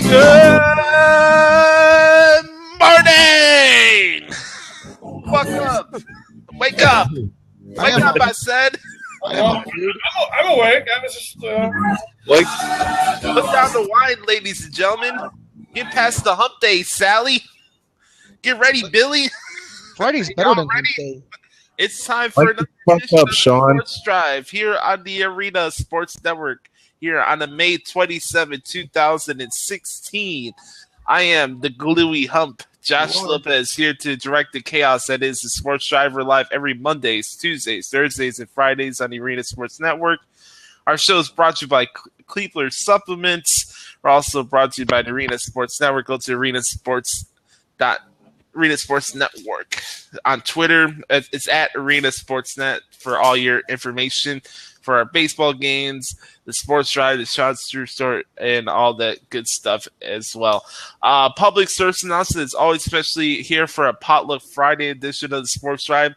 Good morning! Fuck up! Wake up! Wake up! I said. I'm awake. I was just Wake. Put down the wine, ladies and gentlemen. Get past the hump day, Sally. Get ready, Billy. Friday's better than Tuesday. It's time for another edition of Sports Drive here on the Arena Sports Network. Here on the May 27, 2016. I am the gluey hump, Josh Lopez, here to direct the chaos that is the Sports Drive live every Mondays, Tuesdays, Thursdays, and Fridays on the Arena Sports Network. Our show is brought to you by Cleveland Supplements. We're also brought to you by the Arena Sports Network. Go to Arena Sports Network. On Twitter, it's at Arena Sportsnet for all your information for our baseball games, the Sports Drive, the Sean Stewart Store, and all that good stuff as well. Public service announcement is always especially here for a Potluck Friday edition of the Sports Drive.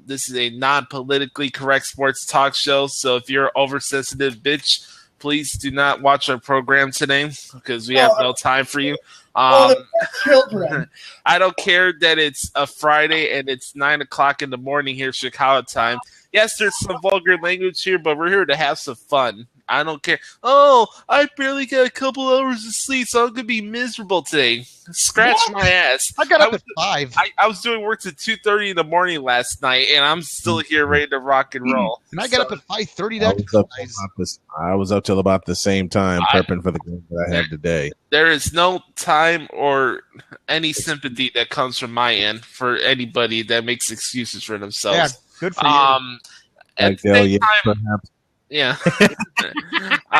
This is a non-politically correct sports talk show, so if you're oversensitive bitch, please do not watch our program today because we have no time for you. children. I don't care that it's a Friday and it's 9 o'clock in the morning here, Chicago time. Yes, there's some vulgar language here, but we're here to have some fun. I don't care. Oh, I barely got a couple hours of sleep, so I'm going to be miserable today. Scratch my ass. I got up at 5. I was doing work till 2:30 in the morning last night, and I'm still here ready to rock and roll. And I got up at 5:30. I was up till about the same time prepping for the game that I had today. There is no time or any sympathy that comes from my end for anybody that makes excuses for themselves. Yeah, good for you. At the same time, perhaps. yeah,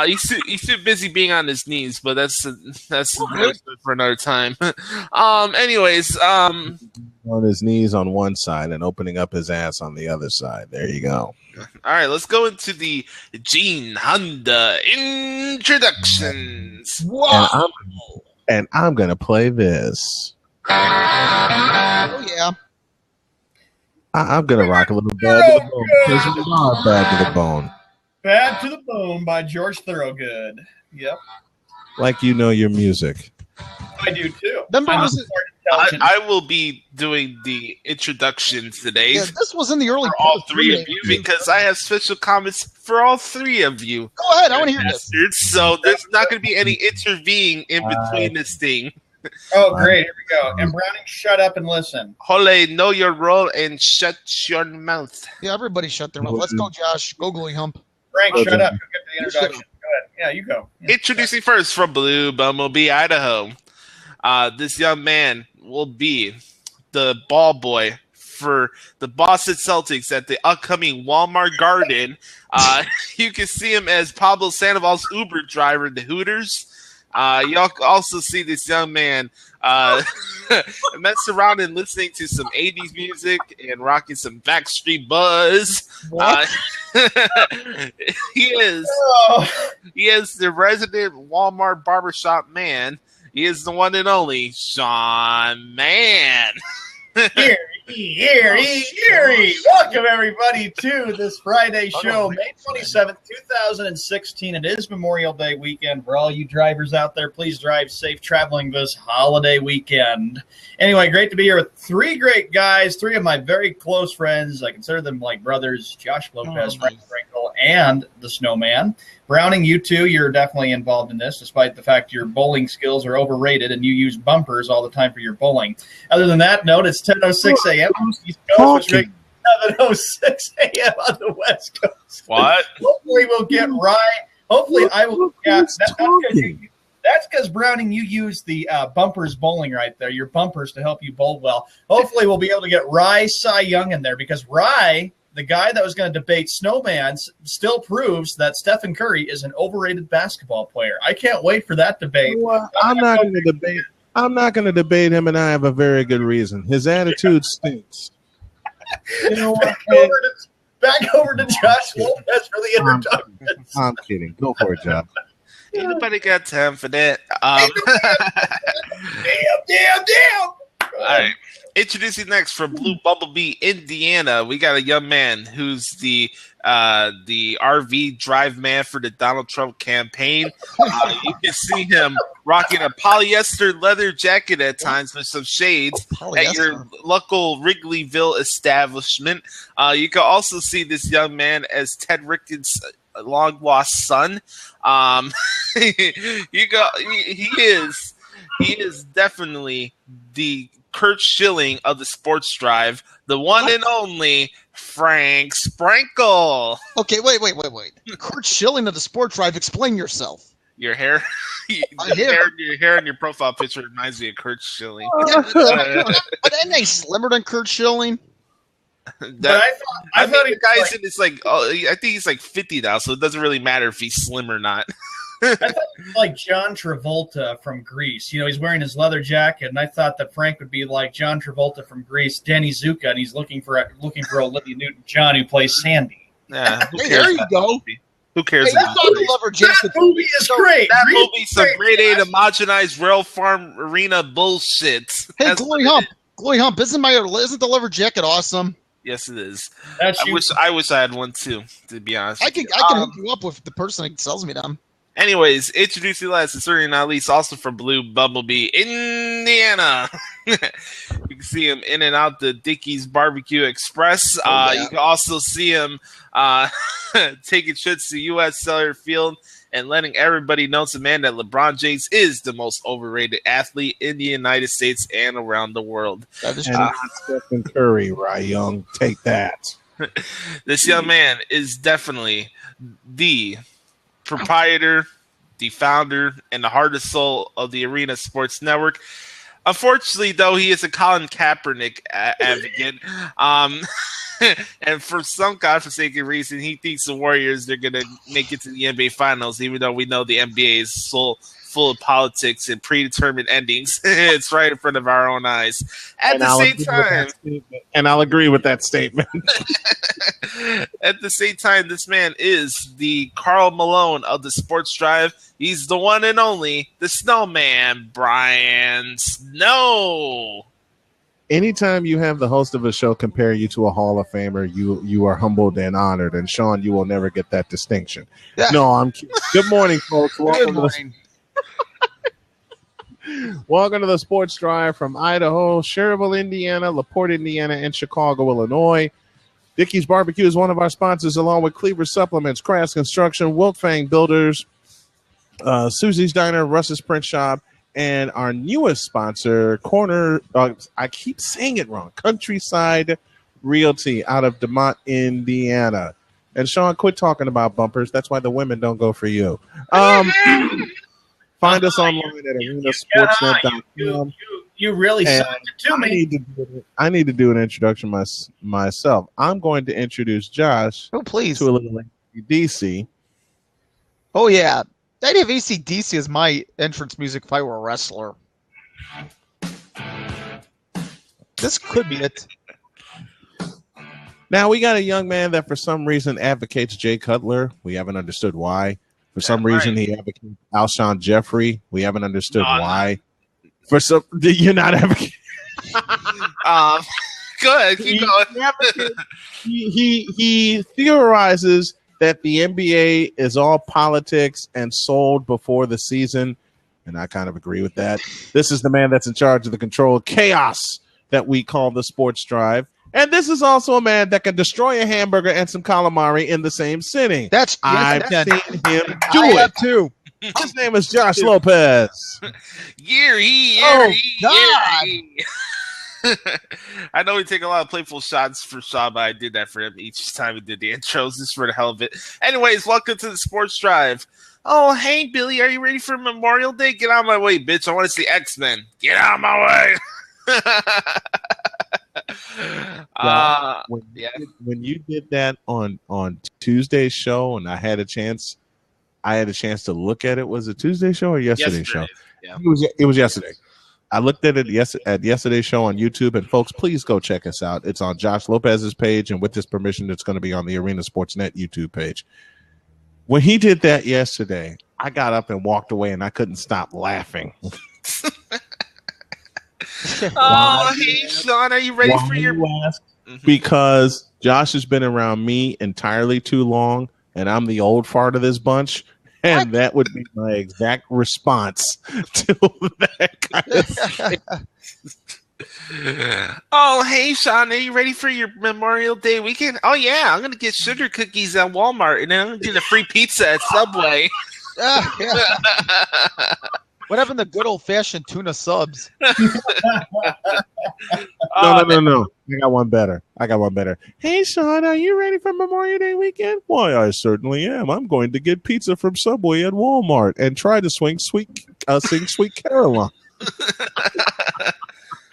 he's too busy being on his knees, but that's for another time. Anyways, on his knees on one side and opening up his ass on the other side. There you go. All right, let's go into the Gene Honda introductions. Wow. And I'm gonna play this. Oh yeah. I'm gonna rock a little bad to the bone because we are bad to the bone. Bad to the Bone by George Thorogood. Yep. Like you know your music. I do too. I will be doing the introductions today. Yeah, this was in the early for all three of you because I have special comments for all three of you. Go ahead, I want to hear this. So there's not going to be any intervening in between this thing. Oh, great. Here we go. And Browning, shut up and listen. Hole, know your role and shut your mouth. Yeah, everybody shut their mouth. Let's go, Josh. Go, Gluey Hump. Frank, shut up. Go get the introduction. Go ahead. Yeah, you go. Yeah. Introducing first from Blue Bumblebee, Idaho. This young man will be the ball boy for the Boston Celtics at the upcoming Walmart Garden. You can see him as Pablo Sandoval's Uber driver, the Hooters. Y'all also see this young man mess around and listening to some 80s music and rocking some Backstreet Buzz. He is the resident Walmart barbershop man. He is the one and only Sean Mann. Erie. Welcome, everybody, to this Friday show, May 27th, 2016. It is Memorial Day weekend. For all you drivers out there, please drive safe traveling this holiday weekend. Anyway, great to be here with three great guys, three of my very close friends. I consider them like brothers, Josh Lopez, Frank Sprinkle, and the Snowman. Browning, you two, you're definitely involved in this, despite the fact your bowling skills are overrated and you use bumpers all the time for your bowling. Other than that, note it's 10:06 a.m. on the East Coast, which makes 7:06 a.m. on the West Coast. What? Hopefully we'll get right. Hopefully I will. Yeah, that's because, Browning, you use the bumpers bowling right there, your bumpers to help you bowl well. Hopefully we'll be able to get Rye Cy Young in there because Rye, the guy that was going to debate Snowman, still proves that Stephen Curry is an overrated basketball player. I can't wait for that debate. Well, I'm not going to debate. I'm not going to debate him, and I have a very good reason. His attitude stinks. You know what? Back over to Josh Lopez for the introduction. I'm kidding. Go for it, Josh. Ain't nobody got time for that. Damn. All right. Introducing next from Blue Bumblebee, Indiana, we got a young man who's the RV drive man for the Donald Trump campaign. You can see him rocking a polyester leather jacket at times with some shades at your local Wrigleyville establishment. You can also see this young man as Ted Ricketts' long lost son. He is definitely the Kurt Schilling of the Sports Drive, the one and only Frank Sprankle. Okay, wait. Kurt Schilling of the Sports Drive. Explain yourself. Your hair, your hair in your profile picture reminds me of Kurt Schilling. But ain't they slimmer than Kurt Schilling? I thought the guy's in. It's like, I think he's like 50 now, so it doesn't really matter if he's slim or not. I thought he was like John Travolta from Grease. You know, he's wearing his leather jacket, and I thought that Frank would be like John Travolta from Grease, Danny Zuko, and he's looking for Olivia Newton-John, who plays Sandy. Yeah, hey, there you go. Who cares? Hey, that's not the leather jacket. That movie is great. That movie's some grade A homogenized rail farm arena bullshit. Hey, Glory Hump, isn't the leather jacket awesome? Yes, it is. I wish I had one too. To be honest, I can hook you up with the person that sells me them. Anyways, introducing last and certainly not least, also from Blue Bumblebee, Indiana. You can see him in and out the Dickey's Barbecue Express. You can also see him taking trips to U.S. Cellular Field and letting everybody know to man that LeBron James is the most overrated athlete in the United States and around the world. That is not Stephen Curry, right, young? Take that. This young man is definitely the proprietor, the founder, and the heart and soul of the Arena Sports Network. Unfortunately, though, he is a Colin Kaepernick advocate. And for some godforsaken reason, he thinks the Warriors are going to make it to the NBA Finals, even though we know the NBA is full of politics and predetermined endings. It's right in front of our own eyes. At the same time, and I'll agree with that statement. At the same time, this man is the Karl Malone of the Sports Drive. He's the one and only, the Snowman, Brian Snow. Anytime you have the host of a show compare you to a Hall of Famer, you are humbled and honored. And Sean, you will never get that distinction. Yeah. No, I'm kidding. Good morning, folks. Good morning. Welcome to the Sports Drive from Idaho, Cherville, Indiana, LaPorte, Indiana, and Chicago, Illinois. Dickey's Barbecue is one of our sponsors, along with Cleaver Supplements, Crafts Construction, Wilkfang Builders, Susie's Diner, Russ's Print Shop, and our newest sponsor, I keep saying it wrong, Countryside Realty out of DeMont, Indiana. And Sean, quit talking about bumpers. That's why the women don't go for you. Find us online at arenasportsnet.com. You really sounded to me. I need to do an introduction myself. I'm going to introduce Josh. Oh, please. To a little DC. Oh, yeah. I'd have AC/DC as my entrance music if I were a wrestler. This could be it. Now, we got a young man that for some reason advocates Jay Cutler. We haven't understood why. For some reason, he advocates Alshon Jeffrey. We haven't understood why. For some, you're not advocating. Go ahead, keep going. He theorizes that the NBA is all politics and sold before the season, and I kind of agree with that. This is the man that's in charge of the controlled chaos that we call the Sports Drive. And this is also a man that can destroy a hamburger and some calamari in the same sitting. I've seen him do it too. His name is Josh Lopez. God. I know we take a lot of playful shots for Sean, but I did that for him each time we did the intros, just for the hell of it. Anyways, welcome to the Sports Drive. Oh, hey, Billy, are you ready for Memorial Day? Get out of my way, bitch. I want to see X-Men. Get out of my way. When you did that on Tuesday's show, and I had a chance to look at it. Was it Tuesday's show or yesterday's show? Yeah. It was yesterday. I looked at it at yesterday's show on YouTube, and folks, please go check us out. It's on Josh Lopez's page, and with his permission, it's going to be on the Arena Sportsnet YouTube page. When he did that yesterday, I got up and walked away, and I couldn't stop laughing. Oh, hey, Sean, are you ready for your? ask? Because Josh has been around me entirely too long, and I'm the old fart of this bunch. And that would be my exact response to that kind of thing. Oh, hey, Sean, are you ready for your Memorial Day weekend? Oh, yeah, I'm going to get sugar cookies at Walmart, and then I'm going to get a free pizza at Subway. Yeah. What happened to good old-fashioned tuna subs? No. I got one better. Hey, Sean, are you ready for Memorial Day weekend? Why, I certainly am. I'm going to get pizza from Subway at Walmart and try to sing Sweet Caroline.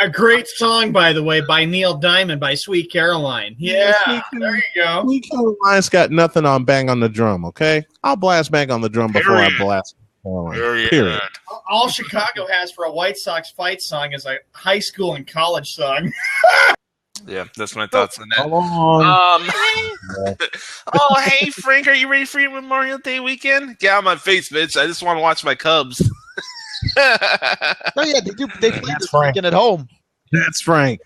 A great song, by the way, by Neil Diamond, by Sweet Caroline. Yeah, there you go. Sweet Caroline's got nothing on Bang on the Drum, okay? I'll blast Bang on the Drum before I blast Caroline. Period. All Chicago has for a White Sox fight song is a high school and college song. Yeah, that's my thoughts on that. Oh, hey, Frank, are you ready for your Memorial Day weekend? Get out of my face, bitch. I just want to watch my Cubs. Oh yeah, they play this weekend at home. That's Frank.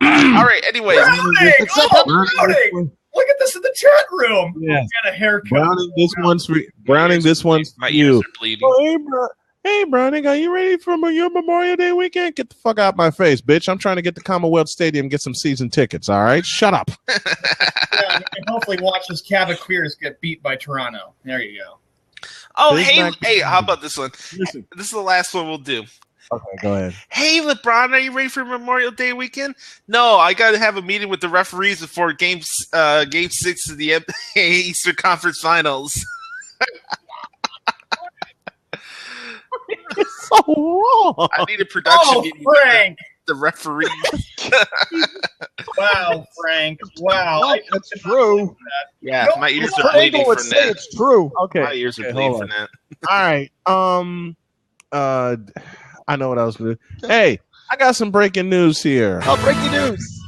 All right, anyways. Browning! Look at this in the chat room. Yes. Got a haircut. Browning, this one's for My you. ears are bleeding. Oh, hey, Browning, are you ready for your Memorial Day weekend? Get the fuck out of my face, bitch. I'm trying to get to Commonwealth Stadium and get some season tickets, all right? Shut up. Yeah, and hopefully watch his Cavaliers get beat by Toronto. There you go. Oh, hey, how about this one? Listen. This is the last one we'll do. Okay, go ahead. Hey, LeBron, are you ready for Memorial Day weekend? No, I got to have a meeting with the referees before Game 6 of the Eastern Conference Finals. It's so wrong. I need a production meeting Frank! with the referee. Wow, Frank. Wow. That's true. Yeah, my ears are bleeding from that. It's true. Okay. My ears are bleeding from that. All right. I know what I was going to do. Hey, I got some breaking news here. Oh, breaking news.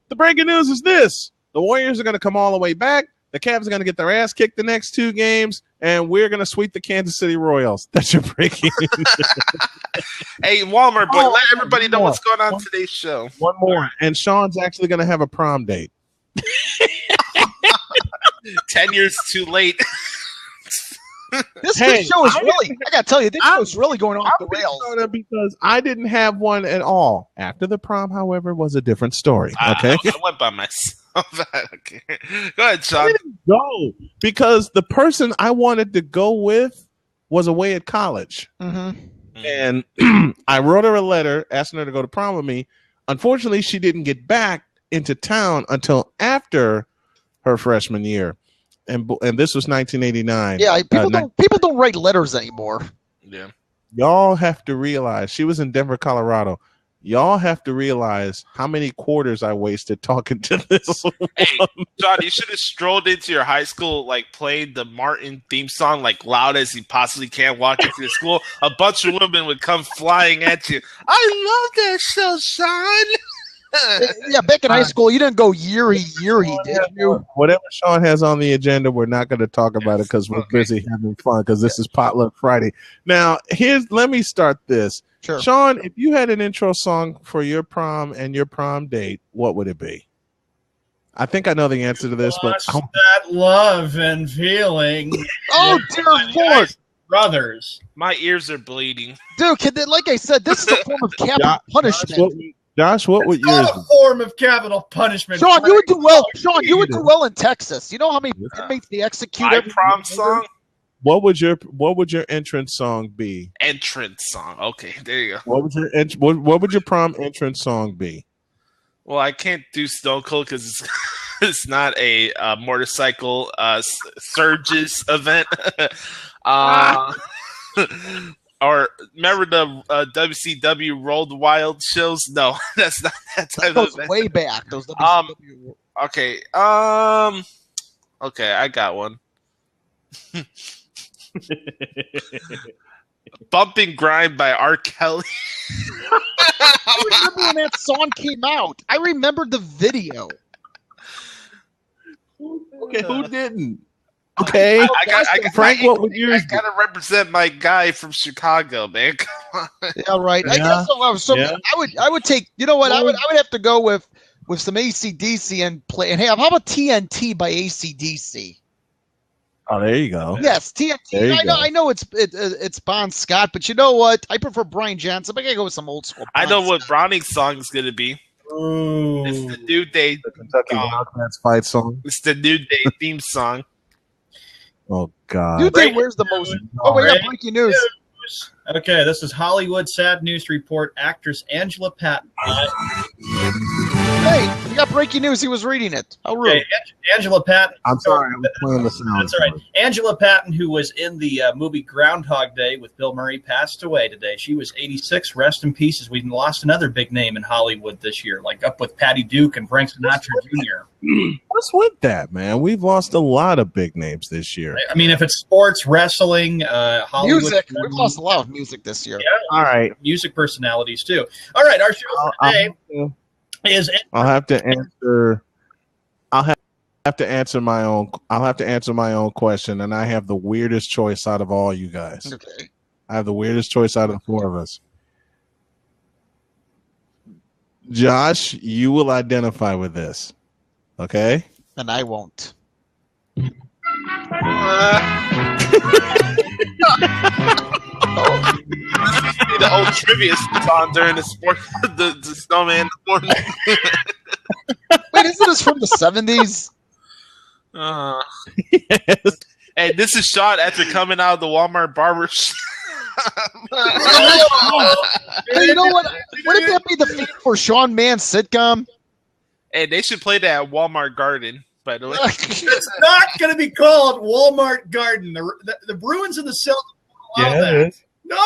The breaking news is this. The Warriors are going to come all the way back. The Cavs are going to get their ass kicked the next 2 games, and we're going to sweep the Kansas City Royals. That's your breaking news. Hey, Walmart boy, let everybody know what's going on today's show. One more. And Sean's actually going to have a prom date. 10 years too late. This show is really, I got to tell you, this show is really going off the rails. Because I didn't have one at all. After the prom, however, was a different story. Okay. I went by myself. Okay. Go ahead, Sean. I didn't go because the person I wanted to go with was away at college. Mm-hmm. And I wrote her a letter asking her to go to prom with me. Unfortunately, she didn't get back into town until after her freshman year. And this was 1989. Yeah, people don't write letters anymore. Yeah. Y'all have to realize she was in Denver, Colorado. Y'all have to realize how many quarters I wasted talking to this woman. Hey, John, you should have strolled into your high school, like played the Martin theme song like loud as you possibly can, walk into the school. A bunch of women would come flying at you. I love that show, Sean. Yeah, back in high school, you didn't go yeary, did you? Whatever Sean has on the agenda, we're not going to talk about it because we're busy having fun because this is Potluck Friday. Now, let me start this. Sure. Sean, if you had an intro song for your prom and your prom date, what would it be? I think I know the answer to this, but that love and feeling. Oh, dear Lord. Brothers. My ears are bleeding. Dude, like I said, this is a form of capital punishment. Josh, what would yours be? A form of capital punishment. Sean, you would do well. Sean, you would do well in Texas. You know how many inmates they execute? My prom song? What would your entrance song be? Entrance song. Okay, there you go. What would your prom entrance song be? Well, I can't do Stone Cold because it's not a motorcycle surges event. Or remember the WCW Rolled Wild shows? No, that's not that type of event. Way back. Those WCW. Okay. Okay, I got one. Bump and Grind by R. Kelly. I remember when that song came out. I remember the video. Okay, who didn't? Okay, Frank, what would yours be? I gotta represent my guy from Chicago, man. Come on. Yeah, right. I guess so. I would take. You know what? I would have to go with some AC/DC and play. And hey, how about TNT by AC/DC? Oh, there you go. Yes, TNT. I know it's Bon Scott, but you know what? I prefer Brian Johnson. But I gotta go with some old school. I know what Browning's song is gonna be. Ooh. It's the New Day. The Kentucky Wildcats fight song. It's the New Day theme song. Oh God. New Day wears the most. Oh, we got breaking news. Okay, this is Hollywood sad news report. Actress Angela Patton. Hey, we got breaking news. He was reading it. How rude. Okay, Angela Patton. I'm sorry, I was playing the sound. That's all right. Angela Patton, who was in the movie Groundhog Day with Bill Murray, passed away today. She was 86. Rest in peace. As we lost another big name in Hollywood this year, like up with Patty Duke and Frank Sinatra Jr. What's with that, man? We've lost a lot of big names this year. I mean, if it's sports, wrestling, Hollywood. Music. We've lost a lot of music this year. Yeah, all right. Music personalities, too. All right, our show for today is... I'll have to answer... I'll have to answer my own question, and I have the weirdest choice out of all you guys. Okay. I have the weirdest choice out of the four of us. Josh, you will identify with this. Okay? And I won't. The whole trivia song during the sport, the snowman. Wait, isn't this from the 70s? Yes. Hey, this is shot after coming out of the Walmart barber shop. Hey, you know what? Wouldn't that be the theme for Sean Mann's sitcom? Hey, they should play that at Walmart Garden, by the way. It's not going to be called Walmart Garden. The Bruins and the Celtics allow that. It is. No!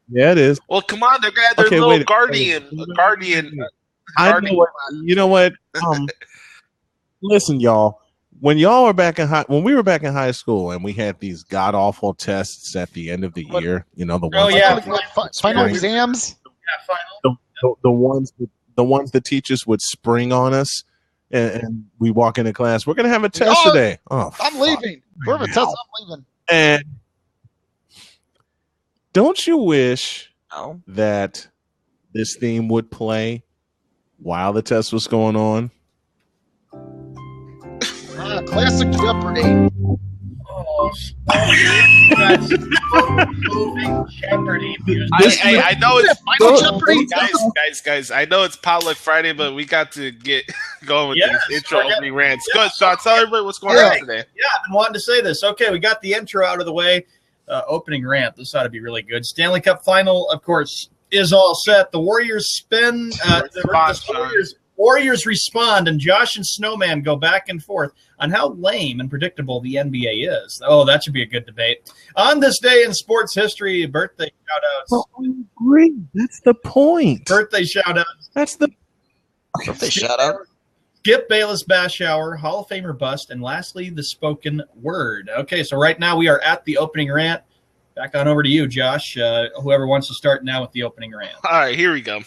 Yeah, it is. Well, come on, they're going to have their little guardian. You know what? Listen, y'all. When we were back in high school, and we had these god awful tests at the end of the year, you know, the ones final exams. Yeah, final. The ones the teachers would spring on us, and we walk into class. We're gonna have a test today. Oh, I'm leaving. We're having a test. I'm leaving. And don't you wish that this theme would play while the test was going on? Classic Jeopardy. Oh, that's moving Jeopardy music. I know it's Final Jeopardy. guys. I know it's Potluck Friday, but we got to get going with these intro opening rants. Go ahead, Sean. Tell everybody what's going on today. Yeah, I've been wanting to say this. Okay, we got the intro out of the way. Opening rant. This ought to be really good. Stanley Cup Final, of course, is all set. The Warriors spin. The Warriors respond, and Josh and Snowman go back and forth on how lame and predictable the NBA is. Oh, that should be a good debate. On this day in sports history, birthday shout-outs. Well, I agree. That's the point. Birthday shout-outs. That's the Birthday shout-out. Skip Bayless Bash Hour, Hall of Famer bust, and lastly, the spoken word. Okay, so right now we are at the opening rant. Back on over to you, Josh. Whoever wants to start now with the opening rant. All right, here we go.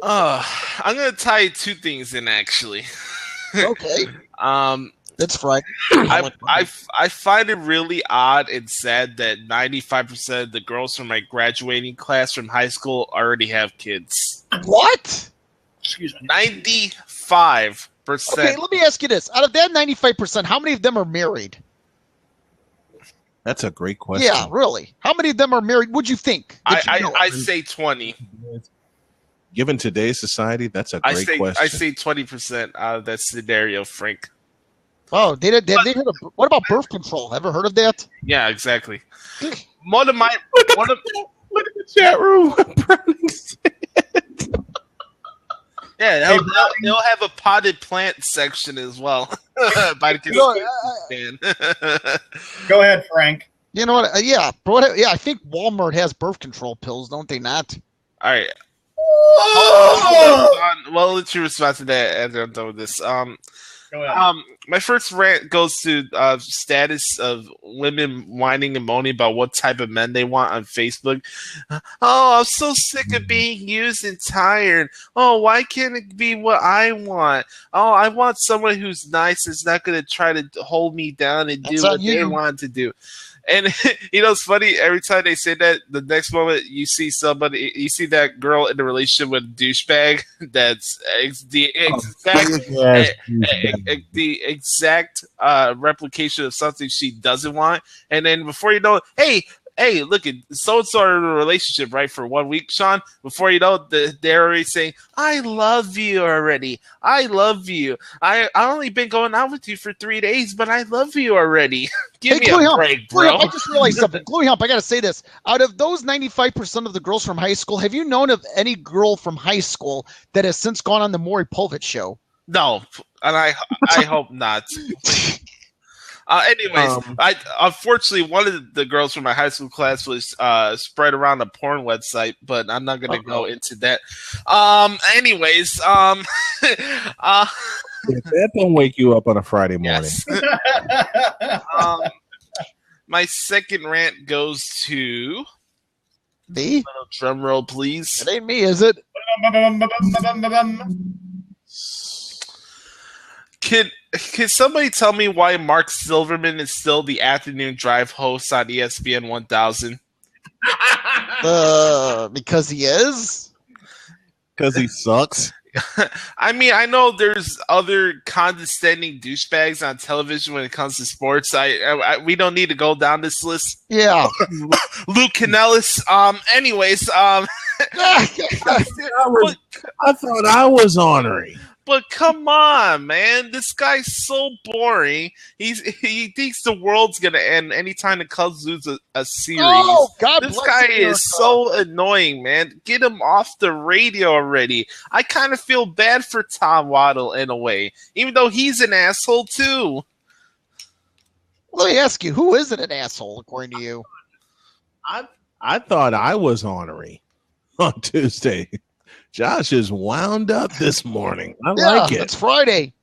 I'm going to tie two things in, actually. Okay. That's Friday. I find it really odd and sad that 95% of the girls from my graduating class from high school already have kids. What? Excuse me. 95%. Okay, let me ask you this. Out of that 95%, how many of them are married? That's a great question. Yeah, really. How many of them are married? Would you think? I say 20. Given today's society, that's a great question. I say 20% out of that scenario, Frank. Oh, have they heard of, what about birth control? Ever heard of that? Yeah, exactly. Look at the chat room. Yeah, they'll have a potted plant section as well. By the Go ahead, Frank. You know what? I think Walmart has birth control pills, don't they not? All right. Well, let's your response to that after I'm done with this. Go ahead. My first rant goes to status of women whining and moaning about what type of men they want on Facebook. Oh, I'm so sick of being used and tired. Oh, why can't it be what I want? Oh, I want someone who's nice, that's not going to try to hold me down and do what they want to do. And it's funny, every time they say that, the next moment you see that girl in a relationship with a douchebag that's the exact replication of something she doesn't want. And then before you know it, hey, look, so-and-so are in a relationship, right, for 1 week, Sean. Before you know it, they're already saying, I love you already. I love you. I only been going out with you for 3 days, but I love you already. Give me a break, bro. I just realized something. Chloe Hump, I got to say this. Out of those 95% of the girls from high school, have you known of any girl from high school that has since gone on the Maury Povich show? No, and I hope not. Anyways, unfortunately, one of the girls from my high school class was spread around a porn website, but I'm not going to go into that. Anyways, if that don't wake you up on a Friday morning. Yes. My second rant goes to me. Drum roll, please. It ain't me, is it? Can somebody tell me why Mark Silverman is still the afternoon drive host on ESPN 1000? Because he is? Because he sucks? I mean, I know there's other condescending douchebags on television when it comes to sports. We don't need to go down this list. Yeah. Luke Canellis. Anyways, I thought I was ornery. But come on, man. This guy's so boring. He thinks the world's going to end anytime the Cubs lose a series. Oh, God this guy is so annoying, man. Get him off the radio already. I kind of feel bad for Tom Waddle in a way, even though he's an asshole too. Let me ask you, who isn't an asshole according to you? I thought I was ornery on Tuesday. Josh is wound up this morning. I like it. It's Friday.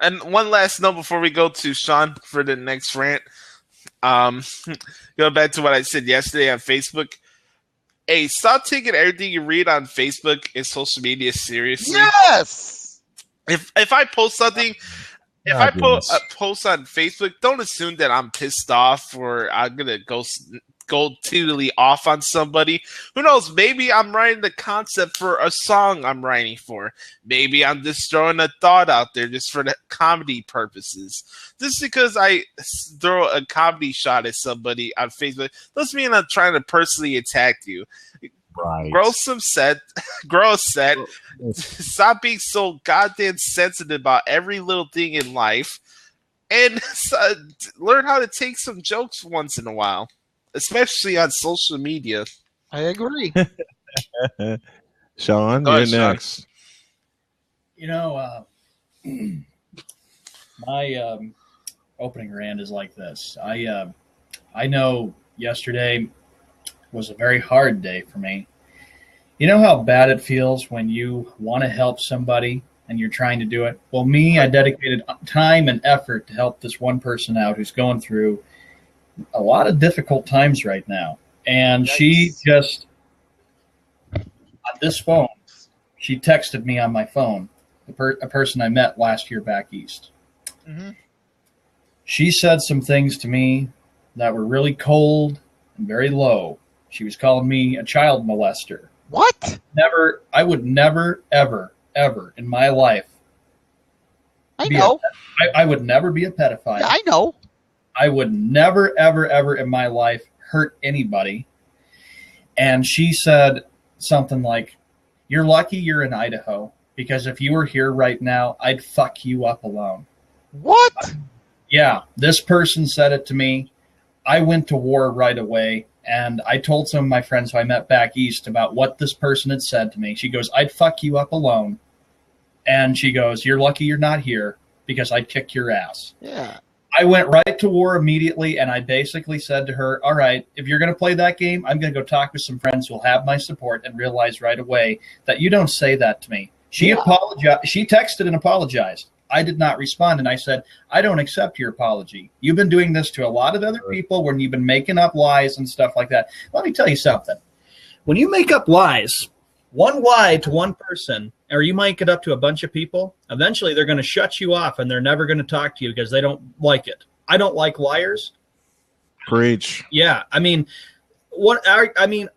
And one last note before we go to Sean for the next rant. Going back to what I said yesterday on Facebook. Hey, stop taking everything you read on Facebook and social media seriously. Yes. If I post something, post on Facebook, don't assume that I'm pissed off or I'm gonna go totally off on somebody. Who knows? Maybe I'm writing the concept for a song I'm writing for. Maybe I'm just throwing a thought out there just for the comedy purposes. Just because I throw a comedy shot at somebody on Facebook doesn't mean I'm trying to personally attack you. Right. Grow a set. Stop being so goddamn sensitive about every little thing in life, and learn how to take some jokes once in a while. Especially on social media. I agree. Sean, you're next. You know, my opening rant is like this. I know yesterday was a very hard day for me. You know how bad it feels when you want to help somebody and you're trying to do it? Well, I dedicated time and effort to help this one person out who's going through a lot of difficult times right now. And she just, on this phone, she texted me on my phone, a person I met last year back east. Mm-hmm. She said some things to me that were really cold and very low. She was calling me a child molester. What? I would never, ever, ever in my life. I know. I would never be a pedophile. Yeah, I know. I would never, ever, ever in my life hurt anybody. And she said something like, you're lucky you're in Idaho, because if you were here right now, I'd fuck you up alone. What? Yeah, this person said it to me. I went to war right away, and I told some of my friends who I met back east about what this person had said to me. She goes, I'd fuck you up alone. And she goes, you're lucky you're not here, because I'd kick your ass. Yeah. I went right to war immediately, and I basically said to her, all right, if you're going to play that game, I'm going to go talk with some friends who will have my support and realize right away that you don't say that to me. She apologized. She texted and apologized. I did not respond. And I said, I don't accept your apology. You've been doing this to a lot of other people when you've been making up lies and stuff like that. Let me tell you something. When you make up lies, one lie to one person, or you make it up to a bunch of people, eventually they're going to shut you off and they're never going to talk to you because they don't like it. I don't like liars. Preach. Yeah. I mean,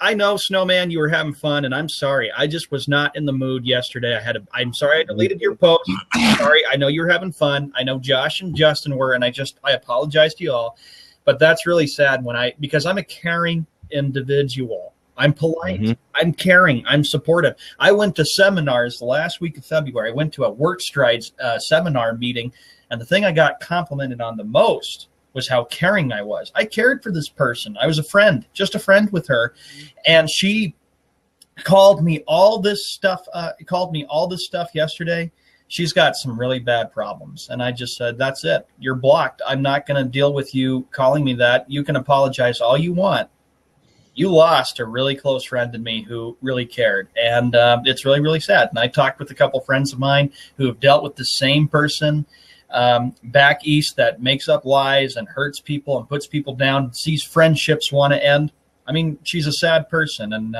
I know, Snowman, you were having fun, and I'm sorry. I just was not in the mood yesterday. I'm sorry I deleted your post. I'm sorry. I know you were having fun. I know Josh and Justin were, and I apologize to you all. But that's really sad because I'm a caring individual. I'm polite. Mm-hmm. I'm caring. I'm supportive. I went to seminars the last week of February. I went to a Work Strides seminar meeting, and the thing I got complimented on the most was how caring I was. I cared for this person. I was just a friend with her. And she called me all this stuff yesterday. She's got some really bad problems. And I just said, that's it. You're blocked. I'm not going to deal with you calling me that. You can apologize all you want. You lost a really close friend to me who really cared. And it's really, really sad. And I talked with a couple friends of mine who have dealt with the same person back east that makes up lies and hurts people and puts people down, sees friendships want to end. I mean, she's a sad person, and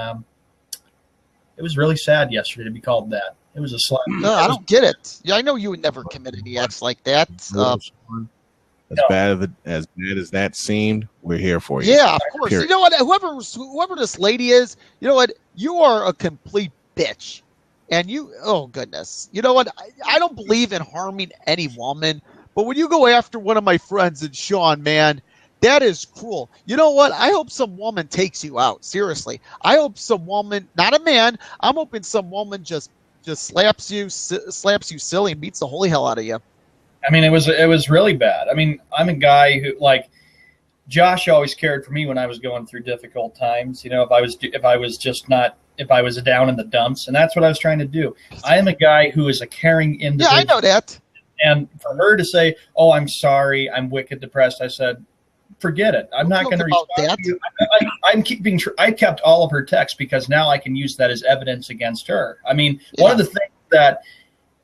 it was really sad yesterday to be called that. It was a slap. No, I don't get it. Yeah, I know you would never commit any acts like that. As bad as that seemed, we're here for you. Yeah, of course. Period. You know what? Whoever this lady is, you know what? You are a complete bitch. And oh goodness, you know what? I don't believe in harming any woman, but when you go after one of my friends and Sean, man, that is cruel. You know what? I hope some woman takes you out. Seriously, I hope some woman, not a man. I'm hoping some woman just slaps you silly and beats the holy hell out of you. I mean, it was really bad. I mean, I'm a guy who, like, Josh always cared for me when I was going through difficult times. You know, if I was down in the dumps, and that's what I was trying to do. I am a guy who is a caring individual. Yeah, I know that. And for her to say, "Oh, I'm sorry, I'm wicked depressed," I said, "Forget it. I'm not going to respond to you." I kept all of her texts because now I can use that as evidence against her. I mean, One of the things that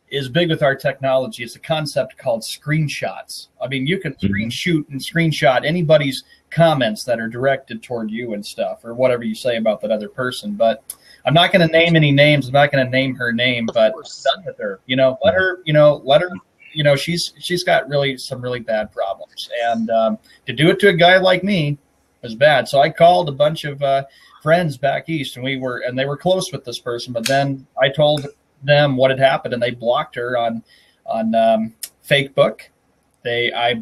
is big with our technology is a concept called screenshots. I mean, you can screenshot anybody's comments that are directed toward you and stuff, or whatever you say about that other person. But I'm not going to name any names. I'm not going to name her name, but I'm done with her. Let her. She's got some really bad problems, and to do it to a guy like me was bad. So I called a bunch of friends back east, and they were close with this person. But then I told them what had happened, and they blocked her on Facebook. I'm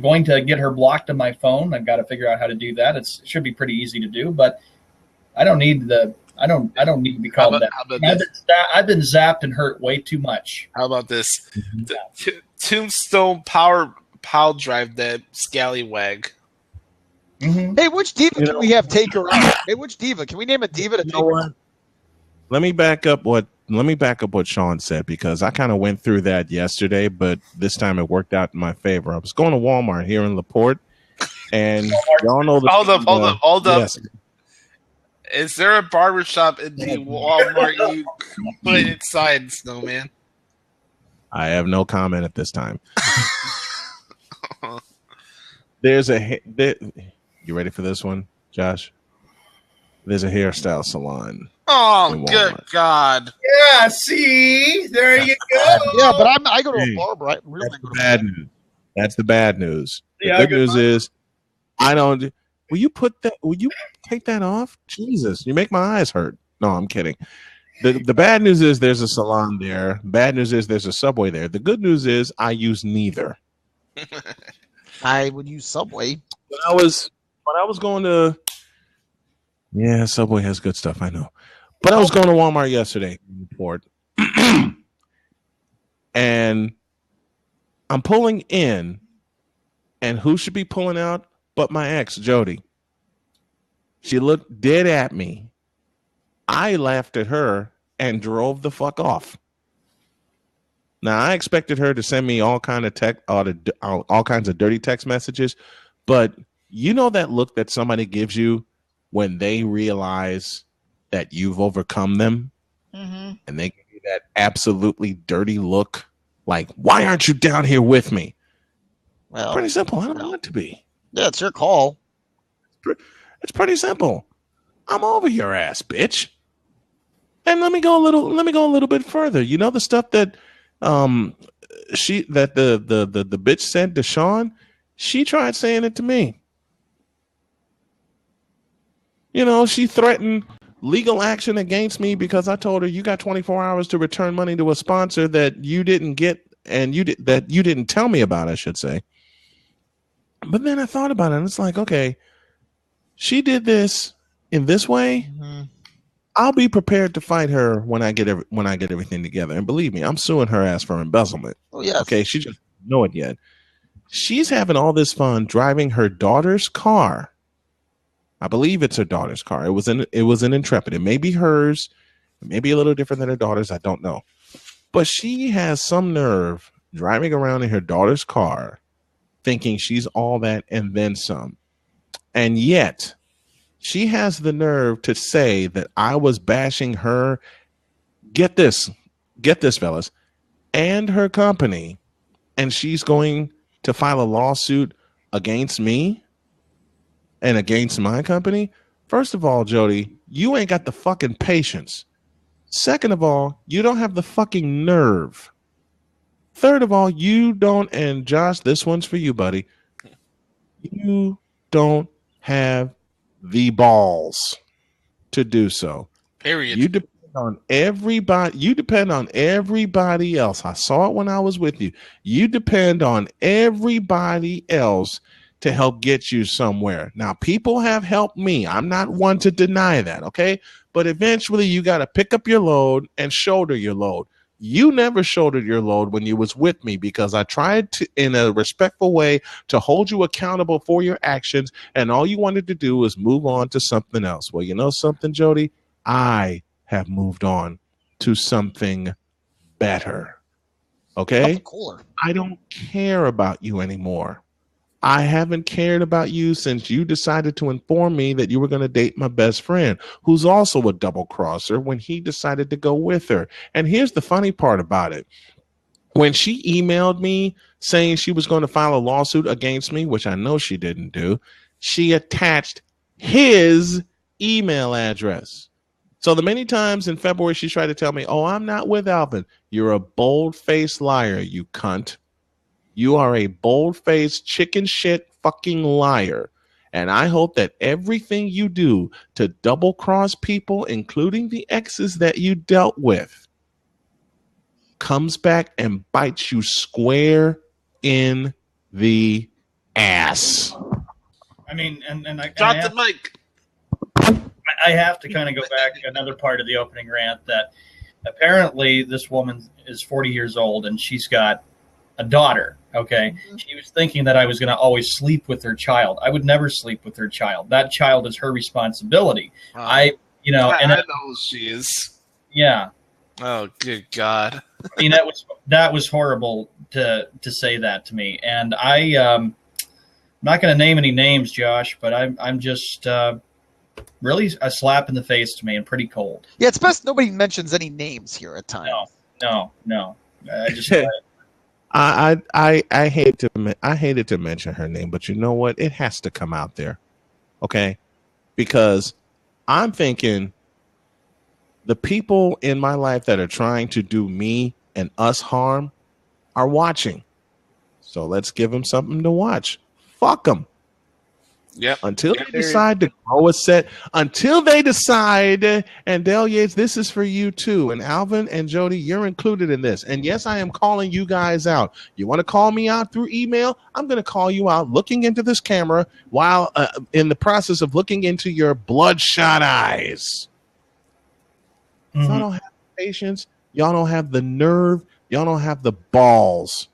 going to get her blocked on my phone. I've got to figure out how to do that. It should be pretty easy to do, but I don't need to be called that. I've been zapped and hurt way too much. How about this? Tombstone pile drive that scallywag. Mm-hmm. Hey, which diva can we have take her out? Hey, which diva? Can we name a diva to take her out? Let me back up what Sean said, because I kind of went through that yesterday, but this time it worked out in my favor. I was going to Walmart here in LaPorte, and y'all know the hold up. Yes. Is there a barbershop in the Walmart you put inside, Snowman? I have no comment at this time. You ready for this one, Josh? There's a hairstyle salon. Oh, good God. Yeah, see? There you go. Yeah, but I go to a barber. Bad news. That's the bad news. The good news is I don't. Will you take that off? Jesus, you make my eyes hurt. No, I'm kidding. The bad news is there's a salon there. Bad news is there's a Subway there. The good news is I use neither. I would use Subway. When I was going to, yeah, Subway has good stuff, I know. But I was going to Walmart yesterday in Port, and I'm pulling in, and who should be pulling out but my ex, Jody. She looked dead at me. I laughed at her and drove the fuck off. Now, I expected her to send me all kinds of dirty text messages, but you know that look that somebody gives you when they realize that you've overcome them, and they give you that absolutely dirty look Like, why aren't you down here with me? Well, Pretty simple. I don't want to be. yeah, it's your call. It's pretty simple. I'm over your ass, bitch. And let me go a little bit further. You know the stuff that the bitch said to Sean, she tried saying it to me. You know, she threatened legal action against me because I told her you got 24 hours to return money to a sponsor that you didn't get and you didn't tell me about, I should say. But then I thought about it and it's like, okay, she did this in this way. Mm-hmm. I'll be prepared to fight her when I get everything together. And believe me, I'm suing her ass for embezzlement. Oh yes. Okay, she just doesn't know it yet. She's having all this fun driving her daughter's car. I believe it's her daughter's car. It was an Intrepid. It may be hers. It may be a little different than her daughter's. I don't know. But she has some nerve driving around in her daughter's car thinking she's all that and then some. And yet she has the nerve to say that I was bashing her. Get this, fellas, and her company. And she's going to file a lawsuit against me and against my company. First of all, Jody, you ain't got the fucking patience. Second of all, you don't have the fucking nerve. Third of all, you don't, and Josh, this one's for you, buddy. You don't have the balls to do so. Period. You depend on everybody. You depend on everybody else. I saw it when I was with you. You depend on everybody else to help get you somewhere. Now, people have helped me. I'm not one to deny that, okay? But eventually you got to pick up your load and shoulder your load. You never shouldered your load when you was with me because I tried to, in a respectful way, to hold you accountable for your actions, and all you wanted to do was move on to something else. Well, you know something, Jody? I have moved on to something better. Okay? Something cooler. I don't care about you anymore. I haven't cared about you since you decided to inform me that you were going to date my best friend, who's also a double crosser, when he decided to go with her. And here's the funny part about it. When she emailed me saying she was going to file a lawsuit against me, which I know she didn't do, she attached his email address. So the many times in February she tried to tell me, oh, I'm not with Alvin. You're a bold-faced liar, you cunt. You are a bold-faced chicken shit fucking liar. And I hope that everything you do to double-cross people, including the exes that you dealt with, comes back and bites you square in the ass. I mean, and I Drop the mic. I have to kind of go back another part of the opening rant that apparently this woman is 40 years old and she's got a daughter. Okay. Mm-hmm. She was thinking that I was going to always sleep with her child. I would never sleep with her child. That child is her responsibility. I know who she is. Yeah. Oh, good God. I mean, that was horrible to say that to me. And I'm not going to name any names, Josh, but I'm just really a slap in the face to me and pretty cold. Yeah, it's best nobody mentions any names here at times. No. I just I hated to mention her name, but you know what? It has to come out there, okay? Because I'm thinking the people in my life that are trying to do me and us harm are watching. So let's give them something to watch. Fuck them. Yeah. Until they decide to grow a set. Until they decide, and Dale Yates, this is for you too. And Alvin and Jody, you're included in this. And yes, I am calling you guys out. You want to call me out through email? I'm going to call you out looking into this camera while in the process of looking into your bloodshot eyes. Mm-hmm. Y'all don't have the patience. Y'all don't have the nerve. Y'all don't have the balls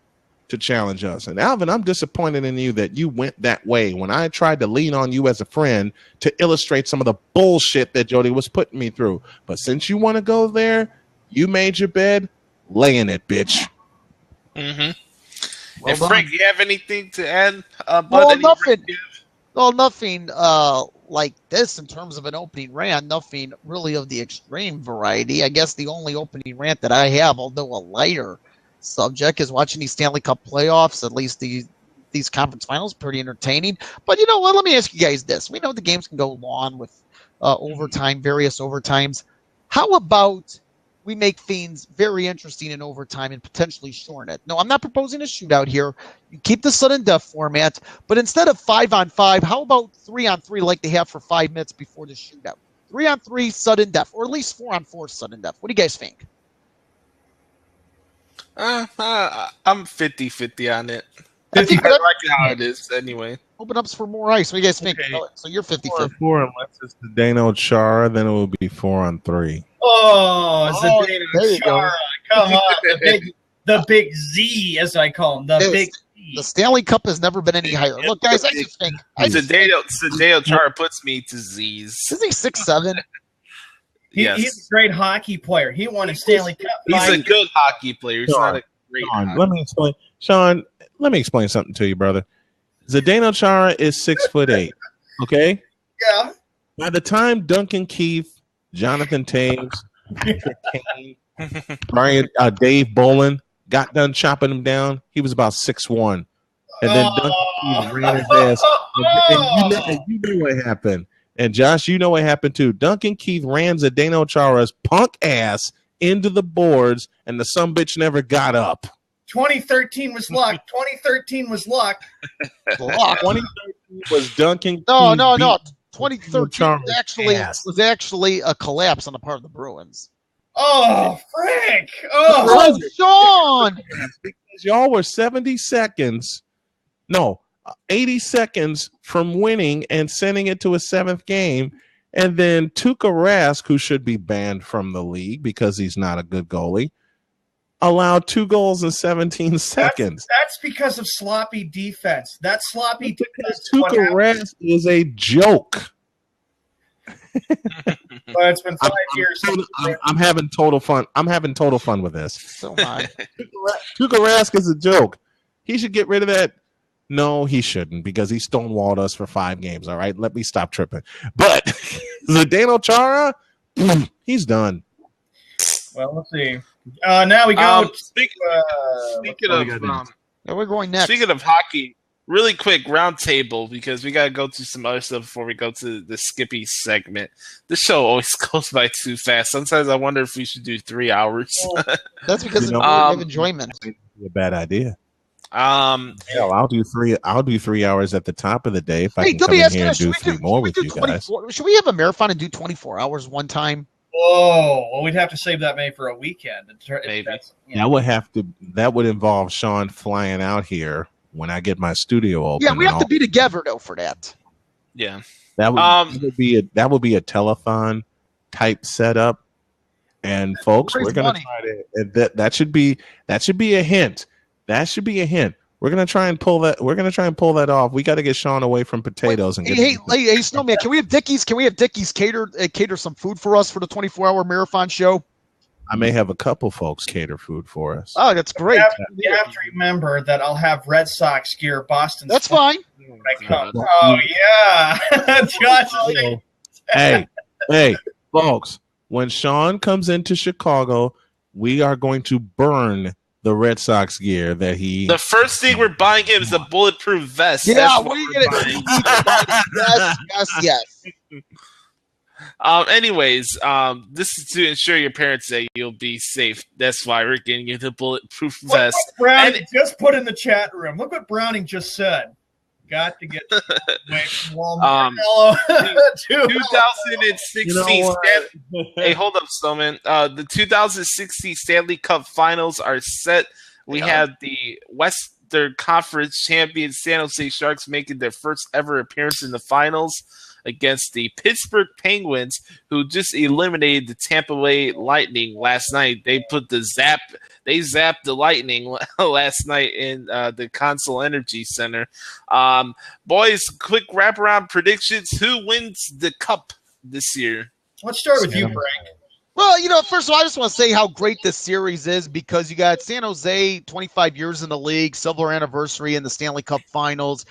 to challenge us. And Alvin, I'm disappointed in you that you went that way when I tried to lean on you as a friend to illustrate some of the bullshit that Jody was putting me through. But since you want to go there, you made your bed, lay in it, bitch. Mm-hmm. And Frank, you have anything to add? Nothing like this in terms of an opening rant. Nothing really of the extreme variety. I guess the only opening rant that I have, although a lighter subject is watching these Stanley Cup playoffs, at least these conference finals, pretty entertaining. But you know what? Let me ask you guys this. We know the games can go long with overtime, various overtimes. How about we make things very interesting in overtime and potentially shorten it? No, I'm not proposing a shootout here. You keep the sudden death format, but instead of 5-on-5, how about 3-on-3 like they have for 5 minutes before the shootout? 3-on-3 sudden death, or at least 4-on-4 sudden death. What do you guys think? I'm 50-50 on it. I think I like it how it is anyway. Open ups for more ice. What do you guys think? Okay. So you're 50-50. 4 unless it's the Dano Chara, then it will be 4-on-3. Oh, there Zdeno you go. Chara. Come on. The big Z, as I call him. The big Z. The Stanley Cup has never been any higher. Look, guys, I just think. Zdeno Chara puts me to Z's. Is he 6'7"? Yes. He's a great hockey player. He won a Stanley Cup. He's a good hockey player. He's not a great hockey. Let me explain something to you, brother. Zdeno Chara is 6'8". Okay? Yeah. By the time Duncan Keith, Jonathan Taves, Kane, Brian, Dave Bolin got done chopping him down, he was about 6'1". And then Duncan Keith ran his ass. And you know what happened. And Josh, you know what happened too. Duncan Keith ran Zdeno Chara's punk ass into the boards, and the sumbitch never got up. 2013 was luck. 2013 was luck. 2013 was Duncan. No. Keith 2013 was actually a collapse on the part of the Bruins. Oh, frick. Oh, Sean! Because y'all were 80 seconds from winning and sending it to a 7th game. And then Tuukka Rask, who should be banned from the league because he's not a good goalie, allowed 2 goals in 17 seconds. That's because of sloppy defense. That sloppy defense. Tuukka Rask is a joke. But it's been 5 years. I'm having total fun. I'm having total fun with this. So high. Tuukka Rask is a joke. He should get rid of that. No, he shouldn't, because he stonewalled us for 5 games. All right, let me stop tripping. But Zdeno Chara, he's done. Well, let's see. Now we go. Speaking We're going next. Speaking of hockey, really quick round table, because we got to go through some other stuff before we go to the Skippy segment. This show always goes by too fast. Sometimes I wonder if we should do 3 hours. That's because of enjoyment. A bad idea. I'll do 3 hours at the top of the day if I can come in here and do 3 more with you guys. Should we have a marathon and do 24 hours one time? Oh, well, we'd have to save that maybe for a weekend. Maybe. That would involve Sean flying out here when I get my studio open. Yeah, we have to be together though for that. Yeah. That would be a telethon type setup. And folks, we're gonna try to that should be a hint. That should be a hint. We're gonna try and pull that. We're gonna try and pull that off. We got to get Sean away from potatoes and get. Hey, Snowman, can we have Dickies? Can we have Dickies cater some food for us for the 24-hour marathon show? I may have a couple folks cater food for us. Oh, that's great. You have to remember that I'll have Red Sox gear, Boston. That's fine. When I come. Oh yeah, Josh. Hey, folks! When Sean comes into Chicago, we are going to burn the Red Sox gear that he. The first thing we're buying him is a bulletproof vest. Yeah, we get it. Yes. Anyways, this is to ensure your parents that you'll be safe. That's why we're getting you the bulletproof vest. Browning just put in the chat room. Look what Browning just said. Got to get away from Walmart. 2016. Hey, hold up, Snowman. The 2016 Stanley Cup Finals are set. We have the Western Conference champions San Jose Sharks making their first ever appearance in the finals against the Pittsburgh Penguins, who just eliminated the Tampa Bay Lightning last night. They zapped the Lightning last night in the Consol Energy Center. Boys, quick wraparound predictions. Who wins the cup this year? Let's start with you, Frank. Well, first of all, I just want to say how great this series is, because you got San Jose, 25 years in the league, silver anniversary in the Stanley Cup Finals.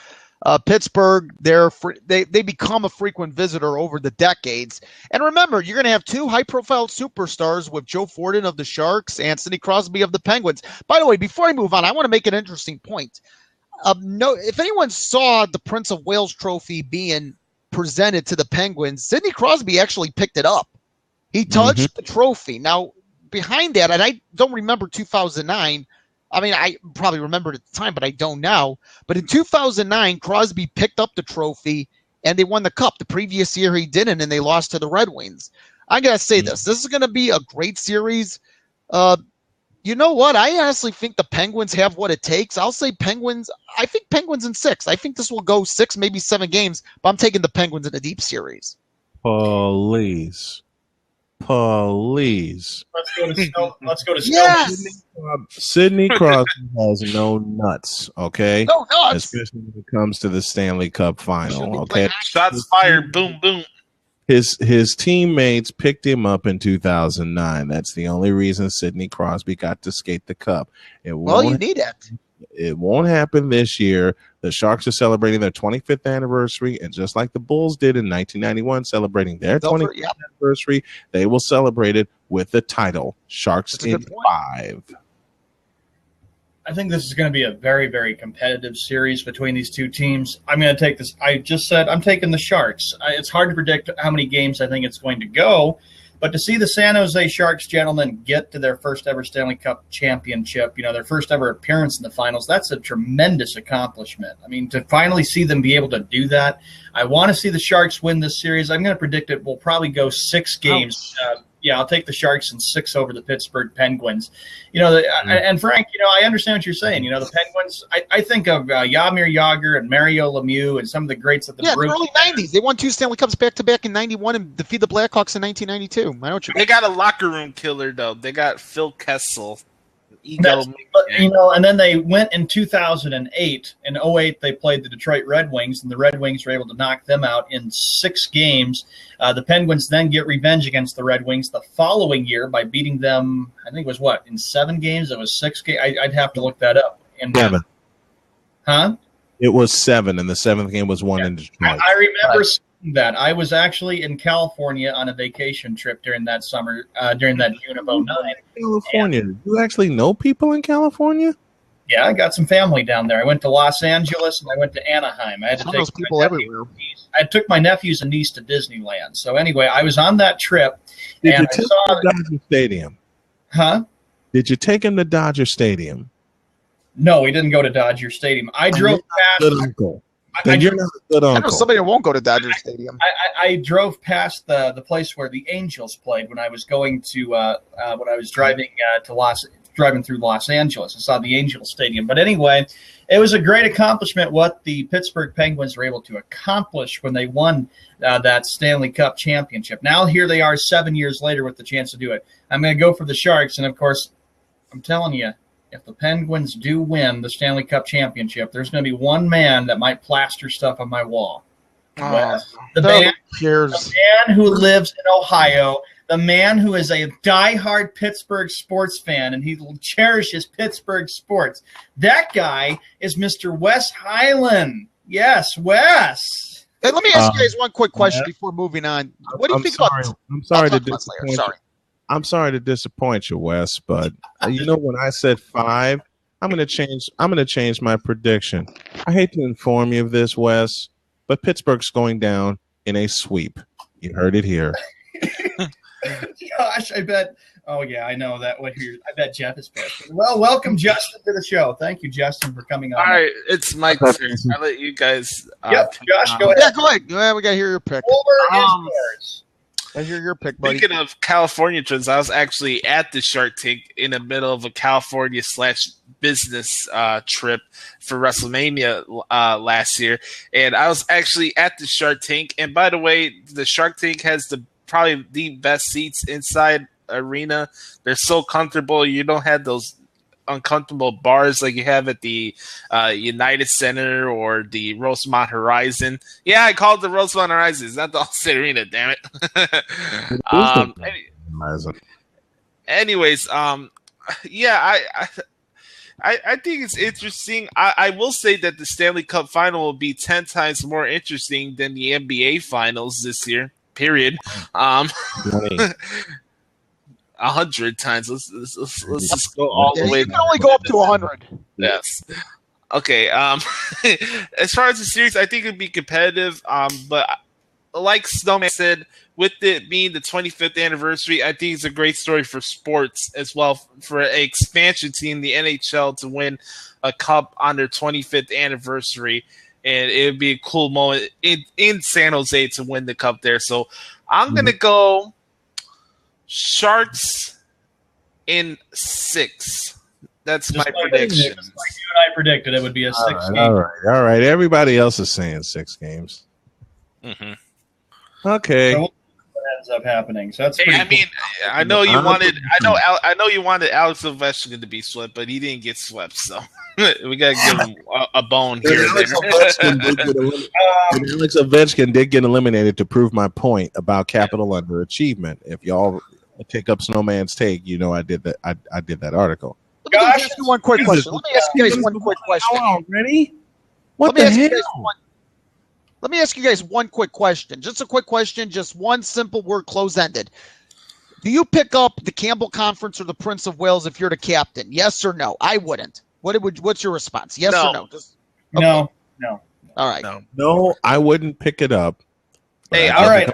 Pittsburgh, they become a frequent visitor over the decades. And remember, you're going to have two high-profile superstars with Joe Forden of the Sharks and Sidney Crosby of the Penguins. By the way, before I move on, I want to make an interesting point. If anyone saw the Prince of Wales trophy being presented to the Penguins, Sidney Crosby actually picked it up. He touched the trophy. Now, behind that, and I don't remember 2009. I mean, I probably remembered at the time, but I don't now. But in 2009, Crosby picked up the trophy, and they won the cup. The previous year he didn't, and they lost to the Red Wings. I got to say this. This is going to be a great series. You know what? I honestly think the Penguins have what it takes. I'll say Penguins. I think Penguins in 6. I think this will go 6, maybe 7 games, but I'm taking the Penguins in a deep series. Please. Let's go to Yes. Sidney Crosby has no nuts, okay? No nuts. Especially when it comes to the Stanley Cup final, okay? Shots fired. Boom, boom. His teammates picked him up in 2009. That's the only reason Sidney Crosby got to skate the cup. Well, you need it. It won't happen this year. The Sharks are celebrating their 25th anniversary, and just like the Bulls did in 1991, celebrating their 25th anniversary, they will celebrate it with the title, Sharks in 5. I think this is going to be a very, very competitive series between these two teams. I'm going to take this. I just said I'm taking the Sharks. It's hard to predict how many games I think it's going to go, but to see the San Jose Sharks gentlemen get to their first ever Stanley Cup championship, their first ever appearance in the finals, that's a tremendous accomplishment. I mean, to finally see them be able to do that, I want to see the Sharks win this series. I'm going to predict it will probably go 6 games. I'll take the Sharks in 6 over the Pittsburgh Penguins. And Frank, I understand what you're saying. The Penguins, I think of Jaromir Jagr and Mario Lemieux and some of the greats of the Bruins. Early 90s. They won 2 Stanley Cups back-to-back in 91 and defeated the Blackhawks in 1992. I know what you're They got a locker room killer, though. They got Phil Kessel. And then they went in 2008. In 2008, they played the Detroit Red Wings, and the Red Wings were able to knock them out in 6 games. The Penguins then get revenge against the Red Wings the following year by beating them, I think it was in 7 games? It was 6 games. I'd have to look that up. 7. Huh? It was 7, and the 7th game was won in Detroit. I remember that. I was actually in California on a vacation trip during that summer, during that June of 2009. California. Do you actually know people in California? Yeah, I got some family down there. I went to Los Angeles and I went to Anaheim. I had to take people everywhere. I took my nephews and niece to Disneyland. So anyway, I was on that trip. Did you take them to Dodger Stadium? Huh? Did you take them to Dodger Stadium? No, we didn't go to Dodger Stadium. I drove past. Good uncle. Then you're not a good uncle. I know somebody that won't go to Dodger Stadium. I drove past the place where the Angels played when I was going to when I was driving through Los Angeles. I saw the Angels Stadium. But anyway, it was a great accomplishment what the Pittsburgh Penguins were able to accomplish when they won that Stanley Cup championship. Now here they are 7 years later with the chance to do it. I'm going to go for the Sharks, and of course, I'm telling you, if the Penguins do win the Stanley Cup championship, there's going to be one man that might plaster stuff on my wall. The man who lives in Ohio, the man who is a diehard Pittsburgh sports fan, and he cherishes Pittsburgh sports. That guy is Mr. Wes Highland. Yes, Wes. Hey, let me ask you guys one quick question before moving on. What do you think about? I'm sorry to disappoint you, Wes, but when I said 5, I'm going to change my prediction. I hate to inform you of this, Wes, but Pittsburgh's going down in a sweep. You heard it here. Gosh, I bet. Oh yeah, I know that. I bet Jeff is pissed. Well, welcome Justin to the show. Thank you, Justin, for coming on. All right, it's my turn. I'll let you guys. Yep, Josh, go ahead. Yeah, go ahead. We got to hear your pick. Over is yours. I hear your pick, buddy. Speaking of California trips, I was actually at the Shark Tank in the middle of a California/business trip for WrestleMania last year, and I was actually at the Shark Tank. And by the way, the Shark Tank has probably the best seats inside arena. They're so comfortable. You don't have those uncomfortable bars like you have at the United Center or the Rosemont Horizon. Yeah, I called it the Rosemont Horizon. It's not the Allstate Arena, damn it. Anyways, yeah, I think it's interesting. I will say that the Stanley Cup final will be 10 times more interesting than the NBA finals this year. Period. 100 times. Let's just go all the way. You can only go up to 100. Yes. Okay. As far as the series, I think it'd be competitive. But like Snowman said, with it being the 25th anniversary, I think it's a great story for sports as well, for an expansion team, the NHL, to win a cup on their 25th anniversary. And it would be a cool moment in San Jose to win the cup there. So I'm going to go Sharks in 6. That's my prediction. Just like you and I predicted, it would be a 6 game. All right. Everybody else is saying 6 games. Mm-hmm. Okay. So what ends up happening? So that's Hey, pretty I mean, cool. I know you wanted. I know you wanted Alex Ovechkin to be swept, but he didn't get swept. So we gotta give him a bone here. Alex Ovechkin did get eliminated to prove my point about capital underachievement. If y'all take up Snowman's take, you know I did that. I did that article. Let me ask you one quick question. Let me ask you guys one quick question. Already? What the hell? Let me ask you guys one quick question. Just a quick question, just one simple word, close-ended. Do you pick up the Campbell Conference or the Prince of Wales if you're the captain? Yes or no? I wouldn't. What's your response? Yes or no? No. All right. No, I wouldn't pick it up. Hey, all right.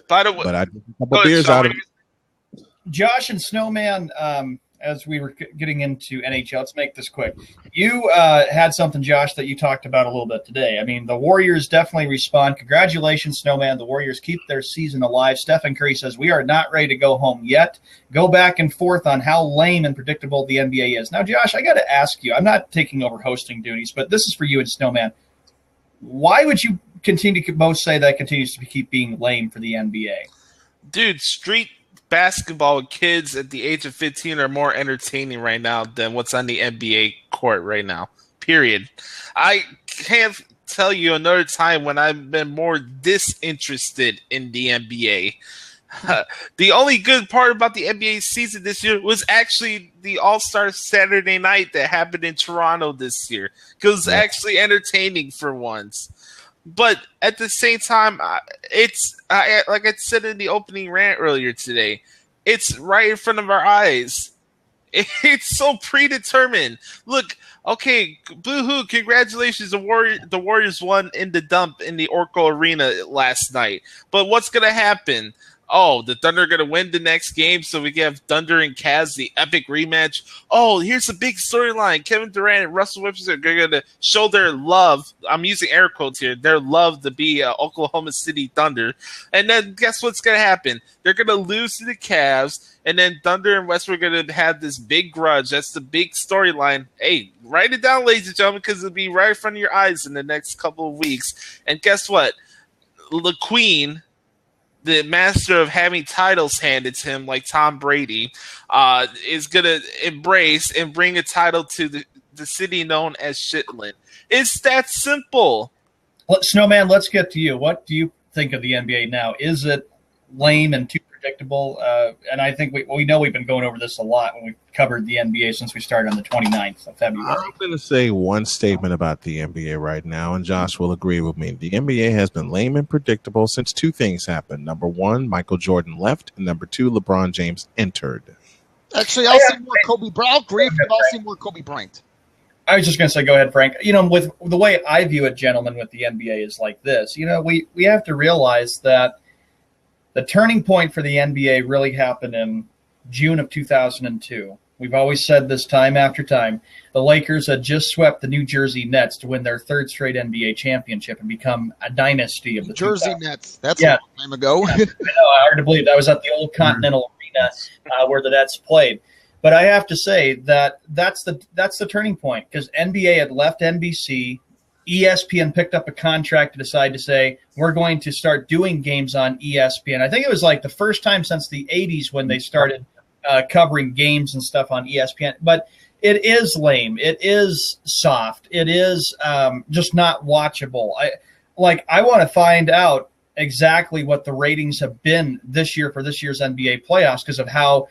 By the way, but I took a couple beers out of it. Josh and Snowman, as we were getting into NHL, let's make this quick. You had something, Josh, that you talked about a little bit today. I mean, the Warriors definitely respond. Congratulations, Snowman. The Warriors keep their season alive. Stephen Curry says, we are not ready to go home yet. Go back and forth on how lame and predictable the NBA is. Now, Josh, I got to ask you, I'm not taking over hosting duties, but this is for you and Snowman. Why would you continue to both say that continues to keep being lame for the NBA? Dude, street basketball with kids at the age of 15 are more entertaining right now than what's on the NBA court right now. Period. I can't tell you another time when I've been more disinterested in the NBA. The only good part about the NBA season this year was actually the All-Star Saturday night that happened in Toronto this year. It was actually entertaining for once. But at the same time, it's like I said in the opening rant earlier today, it's right in front of our eyes. It's so predetermined. Look, okay, boo-hoo, congratulations. The Warriors won in the dump in the Oracle Arena last night. But what's going to happen? Oh, the Thunder are going to win the next game, so we can have Thunder and Cavs, the epic rematch. Oh, here's a big storyline. Kevin Durant and Russell Westbrook are going to show their love. I'm using air quotes here. Their love to be Oklahoma City Thunder. And then guess what's going to happen? They're going to lose to the Cavs, and then Thunder and Westbrook are going to have this big grudge. That's the big storyline. Hey, write it down, ladies and gentlemen, because it'll be right in front of your eyes in the next couple of weeks. And guess what? The Queen, the master of having titles handed to him, like Tom Brady, is going to embrace and bring a title to the city known as Shitland. It's that simple. Well, Snowman, let's get to you. What do you think of the NBA now? Is it lame and too predictable? And I think we know we've been going over this a lot when we covered the NBA since we started on the 29th of February. I'm going to say one statement about the NBA right now, and Josh will agree with me. The NBA has been lame and predictable since two things happened. Number one, Michael Jordan left, and number two, LeBron James entered. Actually, I'll see more Kobe Bryant. I'll agree, but I'll see more Kobe Bryant. I was just going to say, go ahead, Frank. You know, with the way I view it, gentlemen, with the NBA is like this. You know, we have to realize that the turning point for the NBA really happened in June of 2002. We've always said this time after time. The Lakers had just swept the New Jersey Nets to win their third straight NBA championship and become a dynasty of the Jersey Nets. That's a long time ago. I know, hard to believe. That was at the old Continental Arena where the Nets played. But I have to say that that's the turning point, because NBA had left NBC. ESPN picked up a contract to decide to say, we're going to start doing games on ESPN. I think it was like the first time since the 80s when they started covering games and stuff on ESPN. But it is lame. It is soft. It is just not watchable. I want to find out exactly what the ratings have been this year for this year's NBA playoffs because of how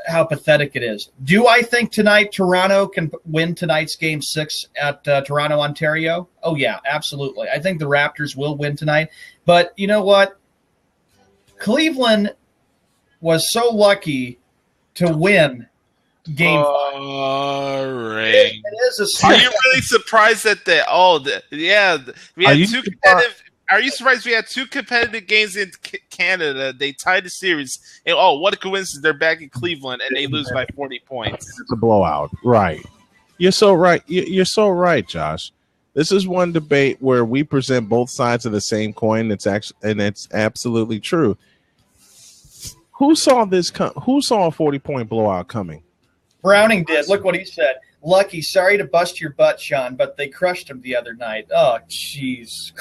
how pathetic it is. Do I think tonight Toronto can win tonight's Game 6 at Toronto, Ontario? Oh, yeah, absolutely. I think the Raptors will win tonight. But you know what? Cleveland was so lucky to win Game 5. All right. It is Are you really surprised at that? Yeah. We had two competitive. Are you surprised we had two competitive games in Canada? They tied the series. And, what a coincidence. They're back in Cleveland, and they lose by 40 points. It's a blowout. Right. You're so right. You're so right, Josh. This is one debate where we present both sides of the same coin. It's absolutely true. Who saw this? Who saw a 40-point blowout coming? Browning did. Look what he said. Lucky, sorry to bust your butt, Sean, but they crushed him the other night. Oh, jeez.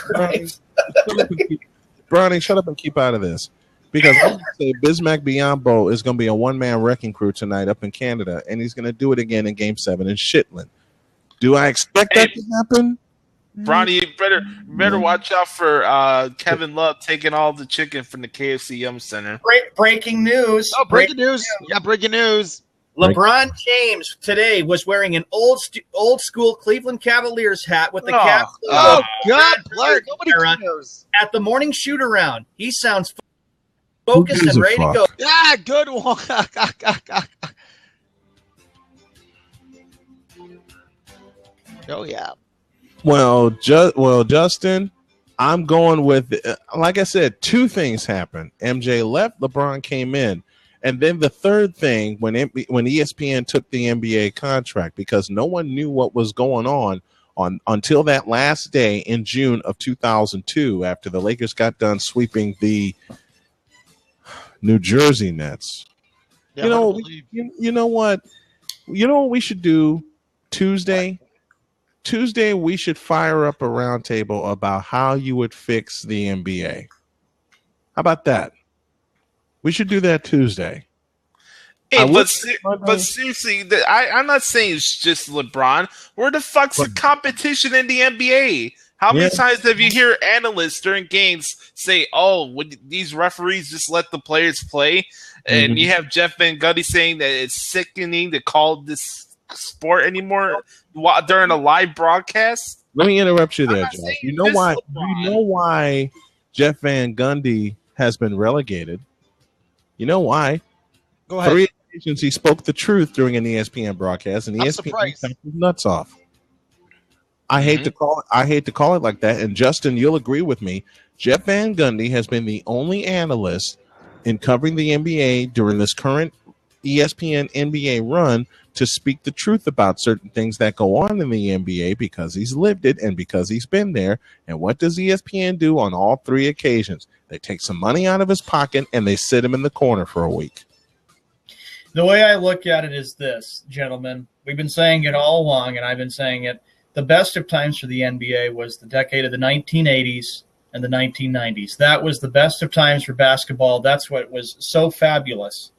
Browning, shut up and keep out of this. Because I'm going to say Bismack Biyombo is going to be a one-man wrecking crew tonight up in Canada, and he's going to do it again in Game 7 in Shitland. Do I expect that to happen? Bronny, you better watch out for Kevin Love taking all the chicken from the KFC Yum Center. Breaking news. Oh, breaking news. Yeah, breaking news. LeBron James today was wearing an old school Cleveland Cavaliers hat with the Cavs. Oh, God, Blair. Nobody cares. At the morning shoot around, he sounds focused and ready to go. Yeah, good one. Oh, yeah. Well, Justin, I'm going with, like I said, two things happened. MJ left, LeBron came in. And then the third thing, when ESPN took the NBA contract, because no one knew what was going on until that last day in June of 2002, after the Lakers got done sweeping the New Jersey Nets. Yeah, you know what we should do Tuesday? Tuesday, we should fire up a roundtable about how you would fix the NBA. How about that? We should do that Tuesday. Hey, but seriously, I'm not saying it's just LeBron. Where the fuck's the competition in the NBA? How many times have you heard analysts during games say, would these referees just let the players play? And you have Jeff Van Gundy saying that it's sickening to call this sport anymore during a live broadcast. Let me interrupt you there, Josh. You know why Jeff Van Gundy has been relegated? You know why? Go ahead. 3 occasions he spoke the truth during an ESPN broadcast, and ESPN cut his nuts off. I hate to call it like that. And Justin, you'll agree with me. Jeff Van Gundy has been the only analyst in covering the NBA during this current ESPN NBA run to speak the truth about certain things that go on in the NBA because he's lived it and because he's been there. And what does ESPN do on all 3 occasions? They take some money out of his pocket and they sit him in the corner for a week. The way I look at it is this, gentlemen. We've been saying it all along, and I've been saying it. The best of times for the NBA was the decade of the 1980s and the 1990s. That was the best of times for basketball. That's what was so fabulous.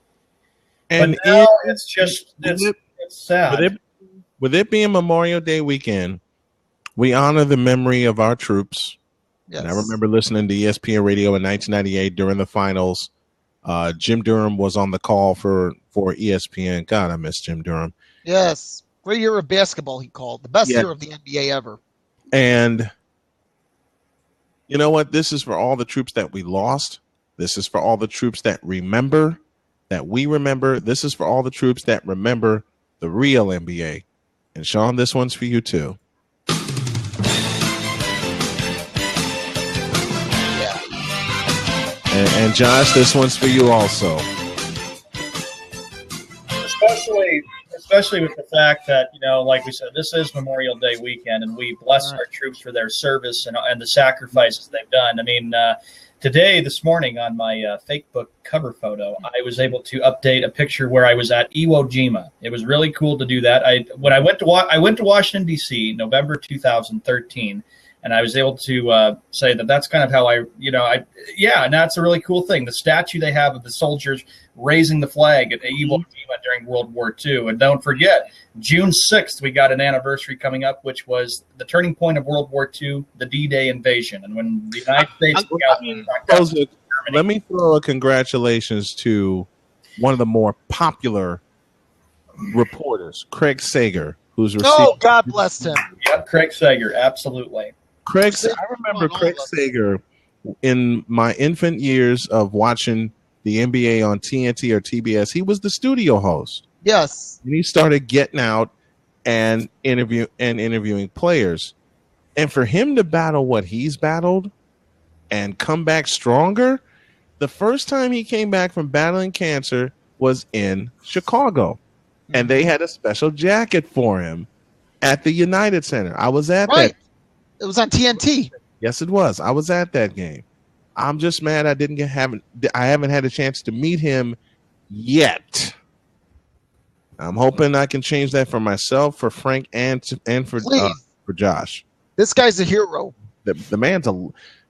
And but now it's sad. With it being Memorial Day weekend, we honor the memory of our troops. Yes. And I remember listening to ESPN radio in 1998 during the finals. Jim Durham was on the call for ESPN. God, I miss Jim Durham. Yes. Great year of basketball, he called. The best year of the NBA ever. And you know what? This is for all the troops that we lost. This is for all the troops that remember, that we remember. This is for all the troops that remember the real NBA. And Sean, this one's for you too. And Josh, this one's for you also. Especially with the fact that, like we said, this is Memorial Day weekend, and we bless our troops for their service and the sacrifices they've done. I mean, this morning on my fake book cover photo, I was able to update a picture where I was at Iwo Jima. It was really cool to do that. I went to Washington, D.C., November 2013. And I was able to say that's kind of how and that's a really cool thing. The statue they have of the soldiers raising the flag at Iwo Jima during World War II. And don't forget, June 6th, we got an anniversary coming up, which was the turning point of World War II, the D-Day invasion. And when the United States let me throw a congratulations to one of the more popular reporters, Craig Sager, who's received. Oh, God bless him. Yep, Craig Sager, absolutely. I remember Craig Sager in my infant years of watching the NBA on TNT or TBS. He was the studio host. Yes. And he started getting out and interviewing players. And for him to battle what he's battled and come back stronger, the first time he came back from battling cancer was in Chicago. And they had a special jacket for him at the United Center. I was at that. It was on TNT. Yes, it was. I was at that game. I'm just mad I haven't had a chance to meet him yet. I'm hoping I can change that for myself, for Frank, and for Josh. This guy's a hero. The man's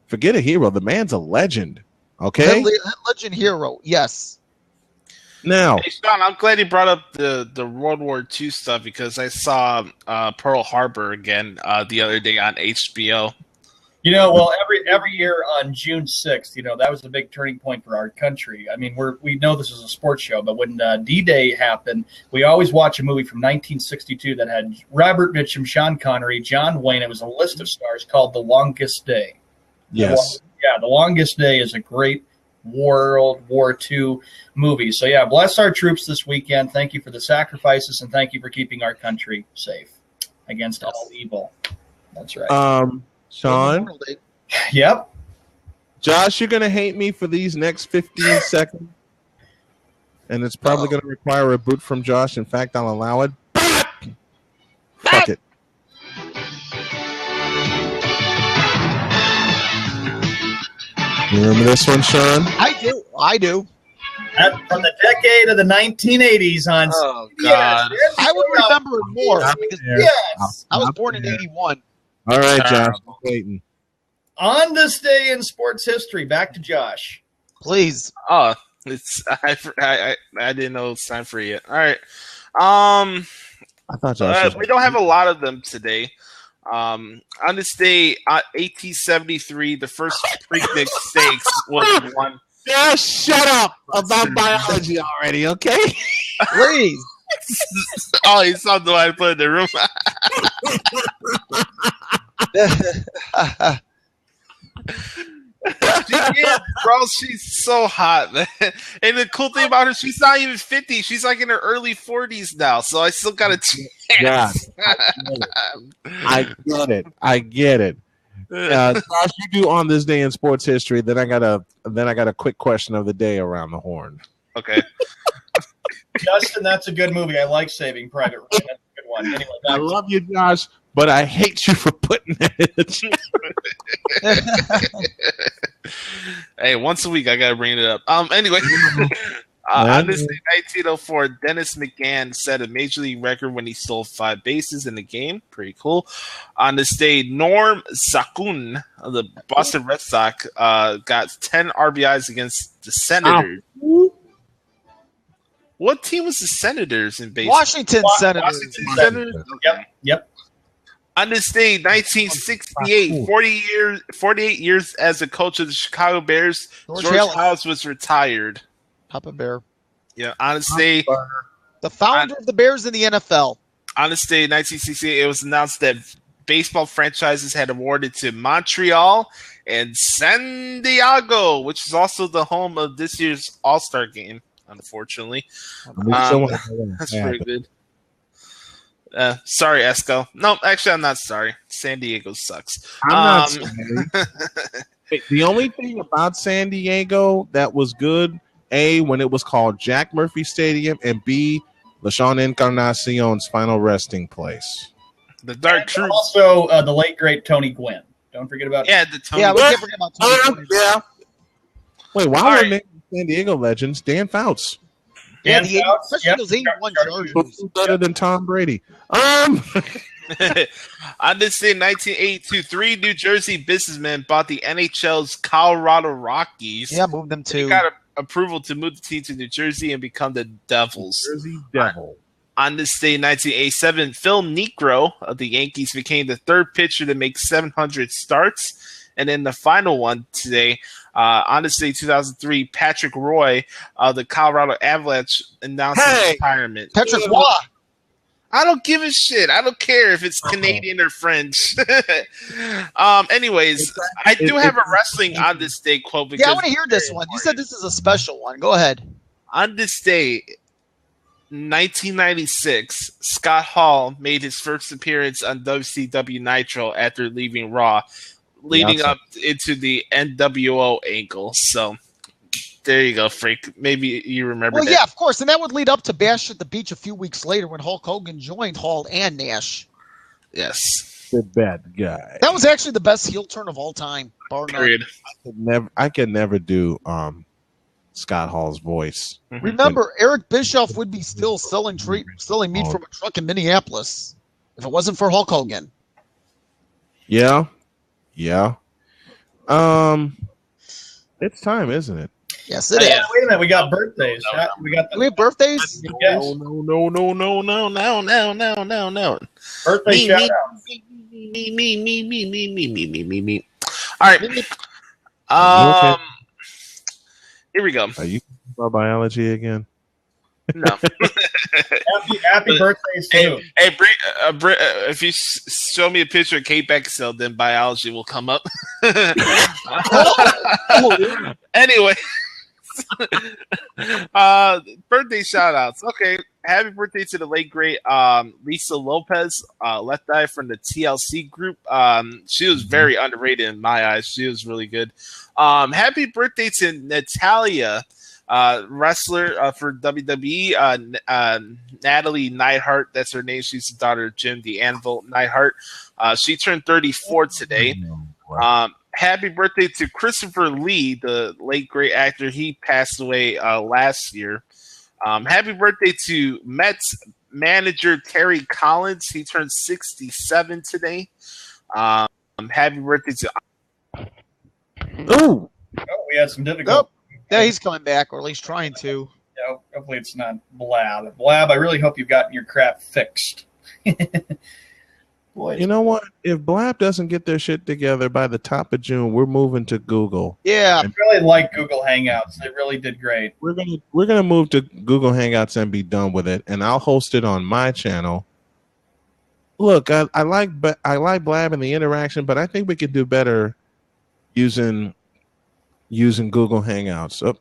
forget a hero. The man's a legend. Okay, legend hero. Yes. Now, hey, Sean, I'm glad you brought up the World War II stuff because I saw Pearl Harbor again the other day on HBO. Well, every year on June 6th, that was a big turning point for our country. I mean, we know this is a sports show, but when D-Day happened, we always watch a movie from 1962 that had Robert Mitchum, Sean Connery, John Wayne. It was a list of stars called The Longest Day. Yes. The Longest Day is a great World War II movie. So, yeah, bless our troops this weekend. Thank you for the sacrifices, and thank you for keeping our country safe against all evil. That's right. Sean? Yep. Josh, you're going to hate me for these next 15 seconds. And it's probably going to require a boot from Josh. In fact, I'll allow it. Fuck it. You remember this one, Sean? I do. From the decade of the 1980s on. Oh, God. I would remember it more. Because, yes. I was born in 81. All right, Josh. I'm waiting. On this day in sports history, back to Josh. Please. Oh, I didn't know it's time for it yet. All right. I thought Josh we don't have a lot of them today. On this day, 1873, the first Preakness Stakes was won. Just shut up about biology already, okay? Please. Oh, you saw the one I put in the room. Bro, she's so hot, man. And the cool thing about her, she's not even 50. She's like in her early 40s now. So I still got a chance. Yeah, I get it. Josh, you do on this day in sports history. Then I got a quick question of the day around the horn. Okay. Justin, that's a good movie. I like Saving Private Ryan. That's a good one. Anyway, I love you, Josh, but I hate you for putting it. Hey, once a week I gotta bring it up. Anyway, on this day, 1904, Dennis McGann set a major league record when he stole 5 bases in the game. Pretty cool. On this day, Norm Sakun of the Boston Red Sox got 10 RBIs against the Senators. Ow. What team was the Senators in baseball? Washington Senators. Washington Senators? Okay. Yep. On this day, 1968, 48 years as a coach of the Chicago Bears, George House was retired. Papa Bear. Yeah, on this day, the founder of the Bears in the NFL. On this day, 1968, it was announced that baseball franchises had awarded to Montreal and San Diego, which is also the home of this year's All-Star game. Unfortunately, that's pretty good. Sorry, Esco. No, actually, I'm not sorry. San Diego sucks. I'm not sorry. The only thing about San Diego that was good, A, when it was called Jack Murphy Stadium, and B, LaShawn Encarnacion's final resting place. The Dark Truth. Also, the late, great Tony Gwynn. Don't forget about the Tony we can't forget about Tony Gwynn. Yeah. Wait, while we're naming San Diego legends, Dan Fouts. Dan Fouts, especially those 81 Chargers. Who's better than Tom Brady? On this day, 1982, 3 New Jersey businessmen bought the NHL's Colorado Rockies. Yeah, moved them to. They got approval to move the team to New Jersey and become the Devils. Jersey Devil. On this day, 1987, Phil Niekro of the Yankees became the 3rd pitcher to make 700 starts And then the final one today, on this day, 2003, Patrick Roy of the Colorado Avalanche announced his retirement. Patrick Roy. I don't give a shit. I don't care if it's Canadian or French. Anyways, I do have a wrestling on this day quote. Yeah, I want to hear this one. You said this is a special one. Go ahead. On this day, 1996, Scott Hall made his first appearance on WCW Nitro after leaving Raw, leading up into the NWO angle. So there you go, Freak. Maybe you remember that. Well, yeah, of course. And that would lead up to Bash at the Beach a few weeks later when Hulk Hogan joined Hall and Nash. Yes. The bad guy. That was actually the best heel turn of all time. Period. I could never do Scott Hall's voice. Remember, Eric Bischoff would be still selling meat from a truck in Minneapolis if it wasn't for Hulk Hogan. Yeah. It's time, isn't it? Yes, it is. Wait a minute, we got birthdays. Do we have birthdays? Yes. No. Birthday shout out. Me. All right. Okay? Here we go. Are you about biology again? No. Happy birthdays to you. Hey, if you show me a picture of Kate Beckinsale, then biology will come up. Anyway. Birthday shout outs. Okay. Happy birthday to the late great Lisa Lopez, left eye from the TLC group. She was very underrated in my eyes. She was really good. Happy birthday to Natalia, wrestler for WWE, Natalie Neidhart. That's her name. She's the daughter of Jim the Anvil Neidhart. She turned 34 today. Happy birthday to Christopher Lee, the late great actor. He passed away last year. Happy birthday to Mets manager Terry Collins. He turned 67 today. Happy birthday to... Oh, we had some difficulty. Yeah, he's coming back, or at least trying to. Yeah, hopefully it's not Blab. Blab, I really hope you've gotten your crap fixed. Boy. You know what? If Blab doesn't get their shit together by the top of June, we're moving to Google. Yeah, I really like Google Hangouts. They really did great. We're gonna move to Google Hangouts and be done with it, and I'll host it on my channel. Look, I like Blab and the interaction, but I think we could do better using Google Hangouts. Oh.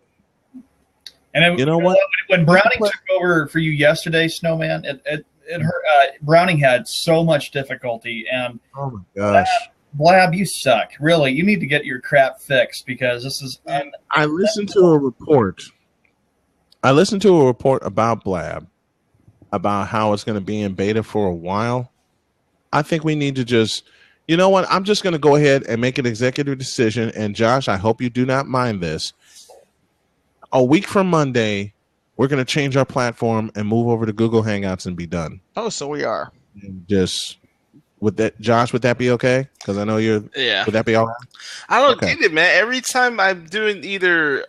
And you know what? When Browning took over for you yesterday, Snowman, it hurt. Browning had so much difficulty, and oh my gosh, Blab, you suck. Really, you need to get your crap fixed because this is. I listened to a report. About Blab, about how it's going to be in beta for a while. I think we need to just, you know what? I'm just going to go ahead and make an executive decision. And Josh, I hope you do not mind this. A week from Monday, we're going to change our platform and move over to Google Hangouts and be done. Oh, so we are. And just would that, Josh? Would that be okay? Because I know you're. Yeah. Would that be all right? I don't get it, man. Every time I'm doing either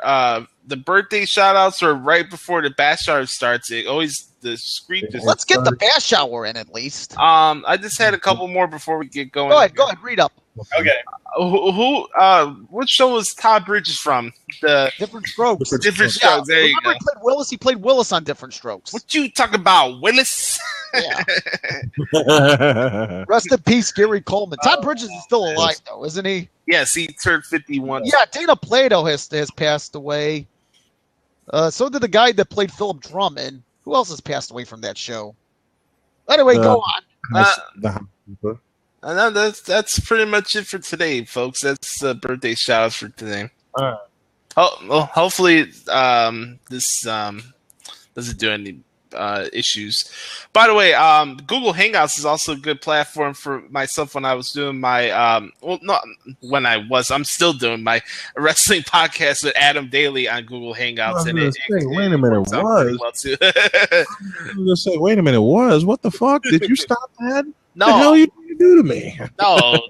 the birthday shout outs or right before the bash hour starts, it always the screen just. Let's get the bash hour in at least. I just had a couple more before we get going. Go ahead, read up. Okay. What show was Todd Bridges from? The Different Strokes. Different Strokes. There you go. He played Willis on Different Strokes. What you talking about, Willis? Yeah. Rest in peace, Gary Coleman. Todd Bridges is still alive, though, isn't he? Yes, he turned 51. Yeah, Dana Plato has passed away. So did the guy that played Philip Drummond. Who else has passed away from that show? Anyway, go on. And that's pretty much it for today, folks. That's the birthday shout outs for today. All right. Well, hopefully this doesn't do any issues. By the way, Google Hangouts is also a good platform for myself when I was doing my I'm still doing my wrestling podcast with Adam Daly on Google Hangouts. Wait a minute, was what the fuck? Did you stop that? No. What the hell you do to me? No.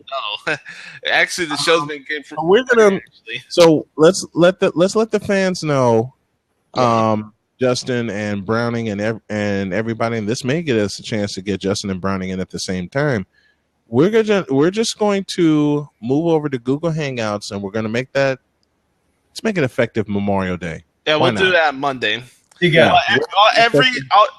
Actually, the show's been good for. We're gonna. So let's let the fans know. Justin and Browning and everybody, and this may get us a chance to get Justin and Browning in at the same time. we're just going to move over to Google Hangouts, and we're going to make that. Let's make it effective Memorial Day. Yeah, Why we'll do not? that Monday. You got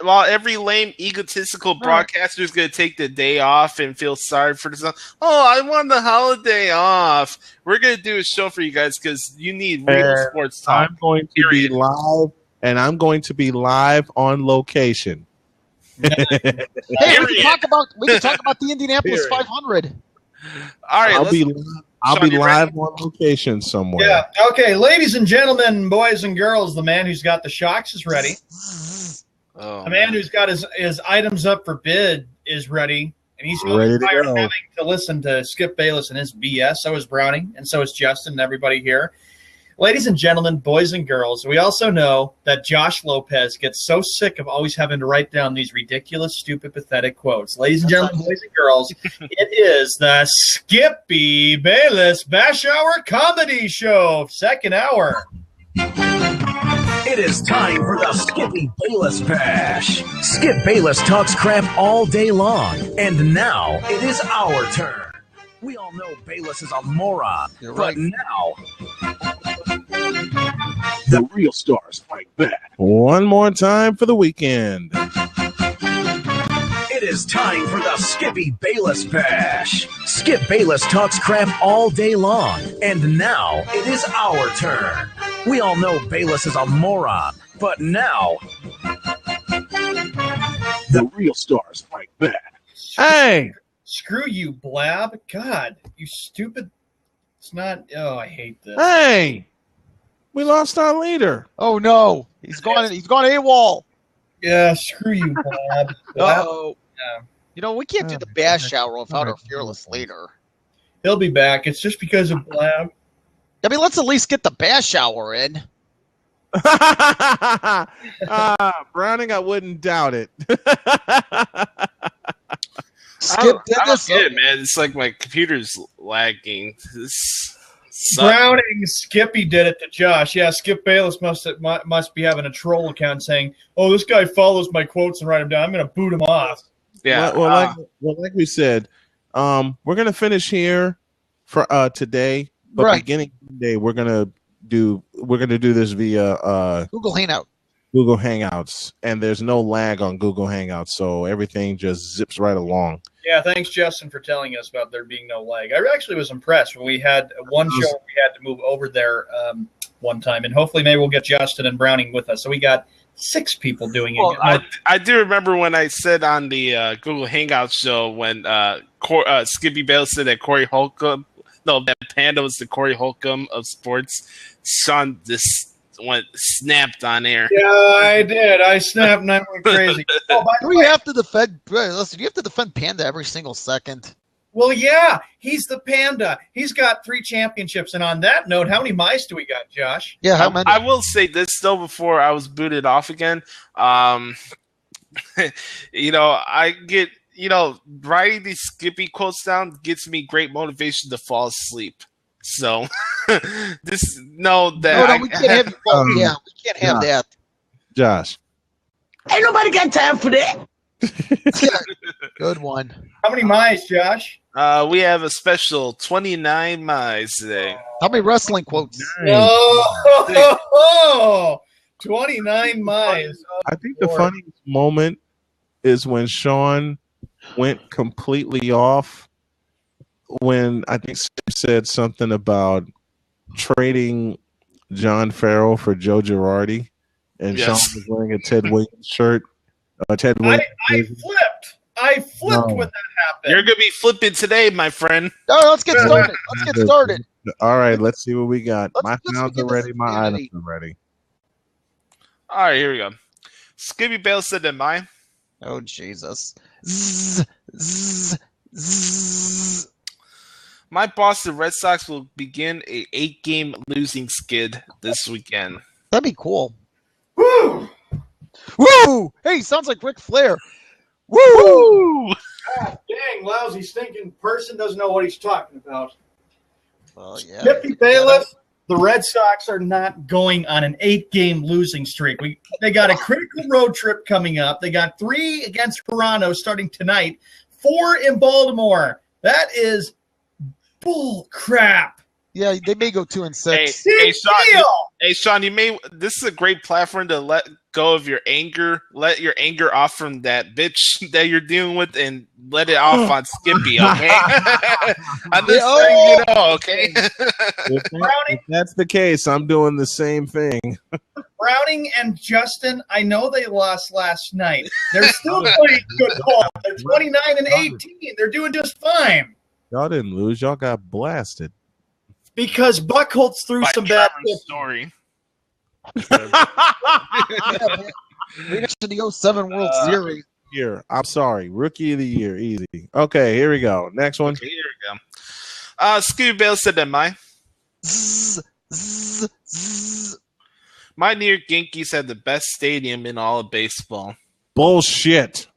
While every lame egotistical broadcaster is going to take the day off and feel sorry for themselves. Oh, I want the holiday off. We're going to do a show for you guys because you need real sports talk. I'm going to be live, and I'm going to be live on location. Hey, we can talk about the Indianapolis 500. All right, I'll be live on location somewhere. Yeah. Okay, ladies and gentlemen, boys and girls, the man who's got the shocks is ready. The man who's got his items up for bid is ready. And he's ready to tired go. of having to listen to Skip Bayless and his BS. So is Browning, and so is Justin and everybody here. Ladies and gentlemen, boys and girls, we also know that Josh Lopez gets so sick of always having to write down these ridiculous, stupid, pathetic quotes. Ladies and gentlemen, boys and girls, it is the Skippy Bayless Bash Hour Comedy Show, second hour. It is time for the Skippy Bayless Bash. Skip Bayless talks crap all day long, and now it is our turn. We all know Bayless is a moron, You're but right. now the real stars fight back. One more time for the weekend. It is time for the Skippy Bayless Bash. Skip Bayless talks crap all day long, and now it is our turn. We all know Bayless is a moron, but now the real stars fight back. Hey, Screw you, Blab. God, you stupid. It's not. Oh, I hate this. hey, we lost our leader. Oh no, he's gone. He's gone AWOL. Yeah, screw you, Blab. Blab. Oh, Yeah. you know we can't do the bash hour without our fearless leader. He'll be back. It's just because of Blab. I mean, let's at least get the bash hour in. Browning, I wouldn't doubt it. Skip did I don't this. get it, man. It's like my computer's lagging. This sucks. Browning Skippy did it to Josh. Yeah, Skip Bayless must be having a troll account saying, "Oh, this guy follows my quotes and write them down. I'm going to boot him off." Yeah. Well, like we said, we're gonna finish here for today. But Right. beginning Monday, we're gonna do this via Google Hangout. Google Hangouts, and there's no lag on Google Hangouts, so everything just zips right along. Yeah, thanks, Justin, for telling us about there being no lag. I actually was impressed when we had one show where we had to move over there one time, and hopefully maybe we'll get Justin and Browning with us. So we got 6 people doing it. Well, I do remember when I said on the Google Hangout show when Skippy Bayless said that Corey Holcomb, that Panda was the Corey Holcomb of sports. Sean just snapped on air. Yeah, I did. I snapped and I went crazy. Oh, by the Do we way, have to defend? Listen, you have to defend Panda every single second. well, yeah, he's the Panda. He's got 3 championships. And on that note, how many mice do we got, Josh? Yeah, how many? I will say this though before I was booted off again. I get writing these Skippy quotes down gets me great motivation to fall asleep. So just know that we can't have you. Yeah, we can't have that. Josh, Ain't nobody got time for that. Good one. How many mice, Josh? we have a special 29 miles today. How many wrestling quotes? Oh, 29 mice. I think the funniest moment is when Sean went completely off when I think Steve said something about trading John Farrell for Joe Girardi, and Yes. Sean was wearing a Ted Williams shirt. Ted Williams. I flipped No. when that happened. You're gonna be flipping today, my friend. All right, let's get started. All right, let's see what we got. Let's My sounds begin are this ready. My insanity. items are ready. All right, here we go. Skippy Bayless said that mine. Oh Jesus! Zzz, zzz, zzz. My Boston Red Sox will begin a 8-game losing skid this weekend. That'd be cool. Woo! Woo! Hey, sounds like Ric Flair. Woo! Woo! God dang, lousy, stinking person doesn't know what he's talking about. Well, yeah. Skippy Bayless, the Red Sox are not going on an 8-game losing streak. They got a critical road trip coming up. They got 3 against Toronto starting tonight, 4 in Baltimore. That is bull crap. Yeah, they may go 2-6. Sean, this is a great platform to let go of your anger. Let your anger off from that bitch that you're dealing with, and let it off on Skippy. Okay, I'm just saying, okay. If that's the case, I'm doing the same thing. Browning and Justin, I know they lost last night. They're still playing good ball. They're 29-18. They're doing just fine. Y'all didn't lose. Y'all got blasted. Because Buckholz threw some bad story. We mentioned the 07 World Series. Year. I'm sorry. Rookie of the year. Easy. Okay, here we go. Next one. Okay, here we go. Skippy Bayless said that my New York Yankees had the best stadium in all of baseball. Bullshit.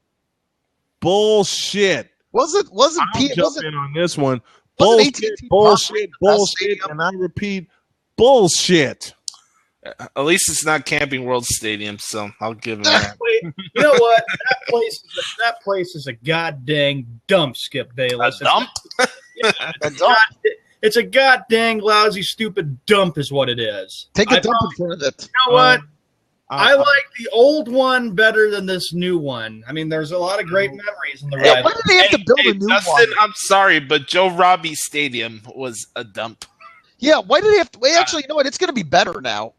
Wasn't I'm jumping on this one. Bullshit, and I repeat, bullshit. At least it's not Camping World Stadium, so I'll give it that. You know what? That place is a goddamn dump, Skip Bayless. A dump? It's a goddamn lousy, stupid dump is what it is. Take a dump in front of it. You know what? I like the old one better than this new one. I mean, there's a lot of great memories in the ride. Why did they have to build a new Justin, one? I'm sorry, but Joe Robbie Stadium was a dump. Yeah, why did they have to? Actually, you know what? It's going to be better now.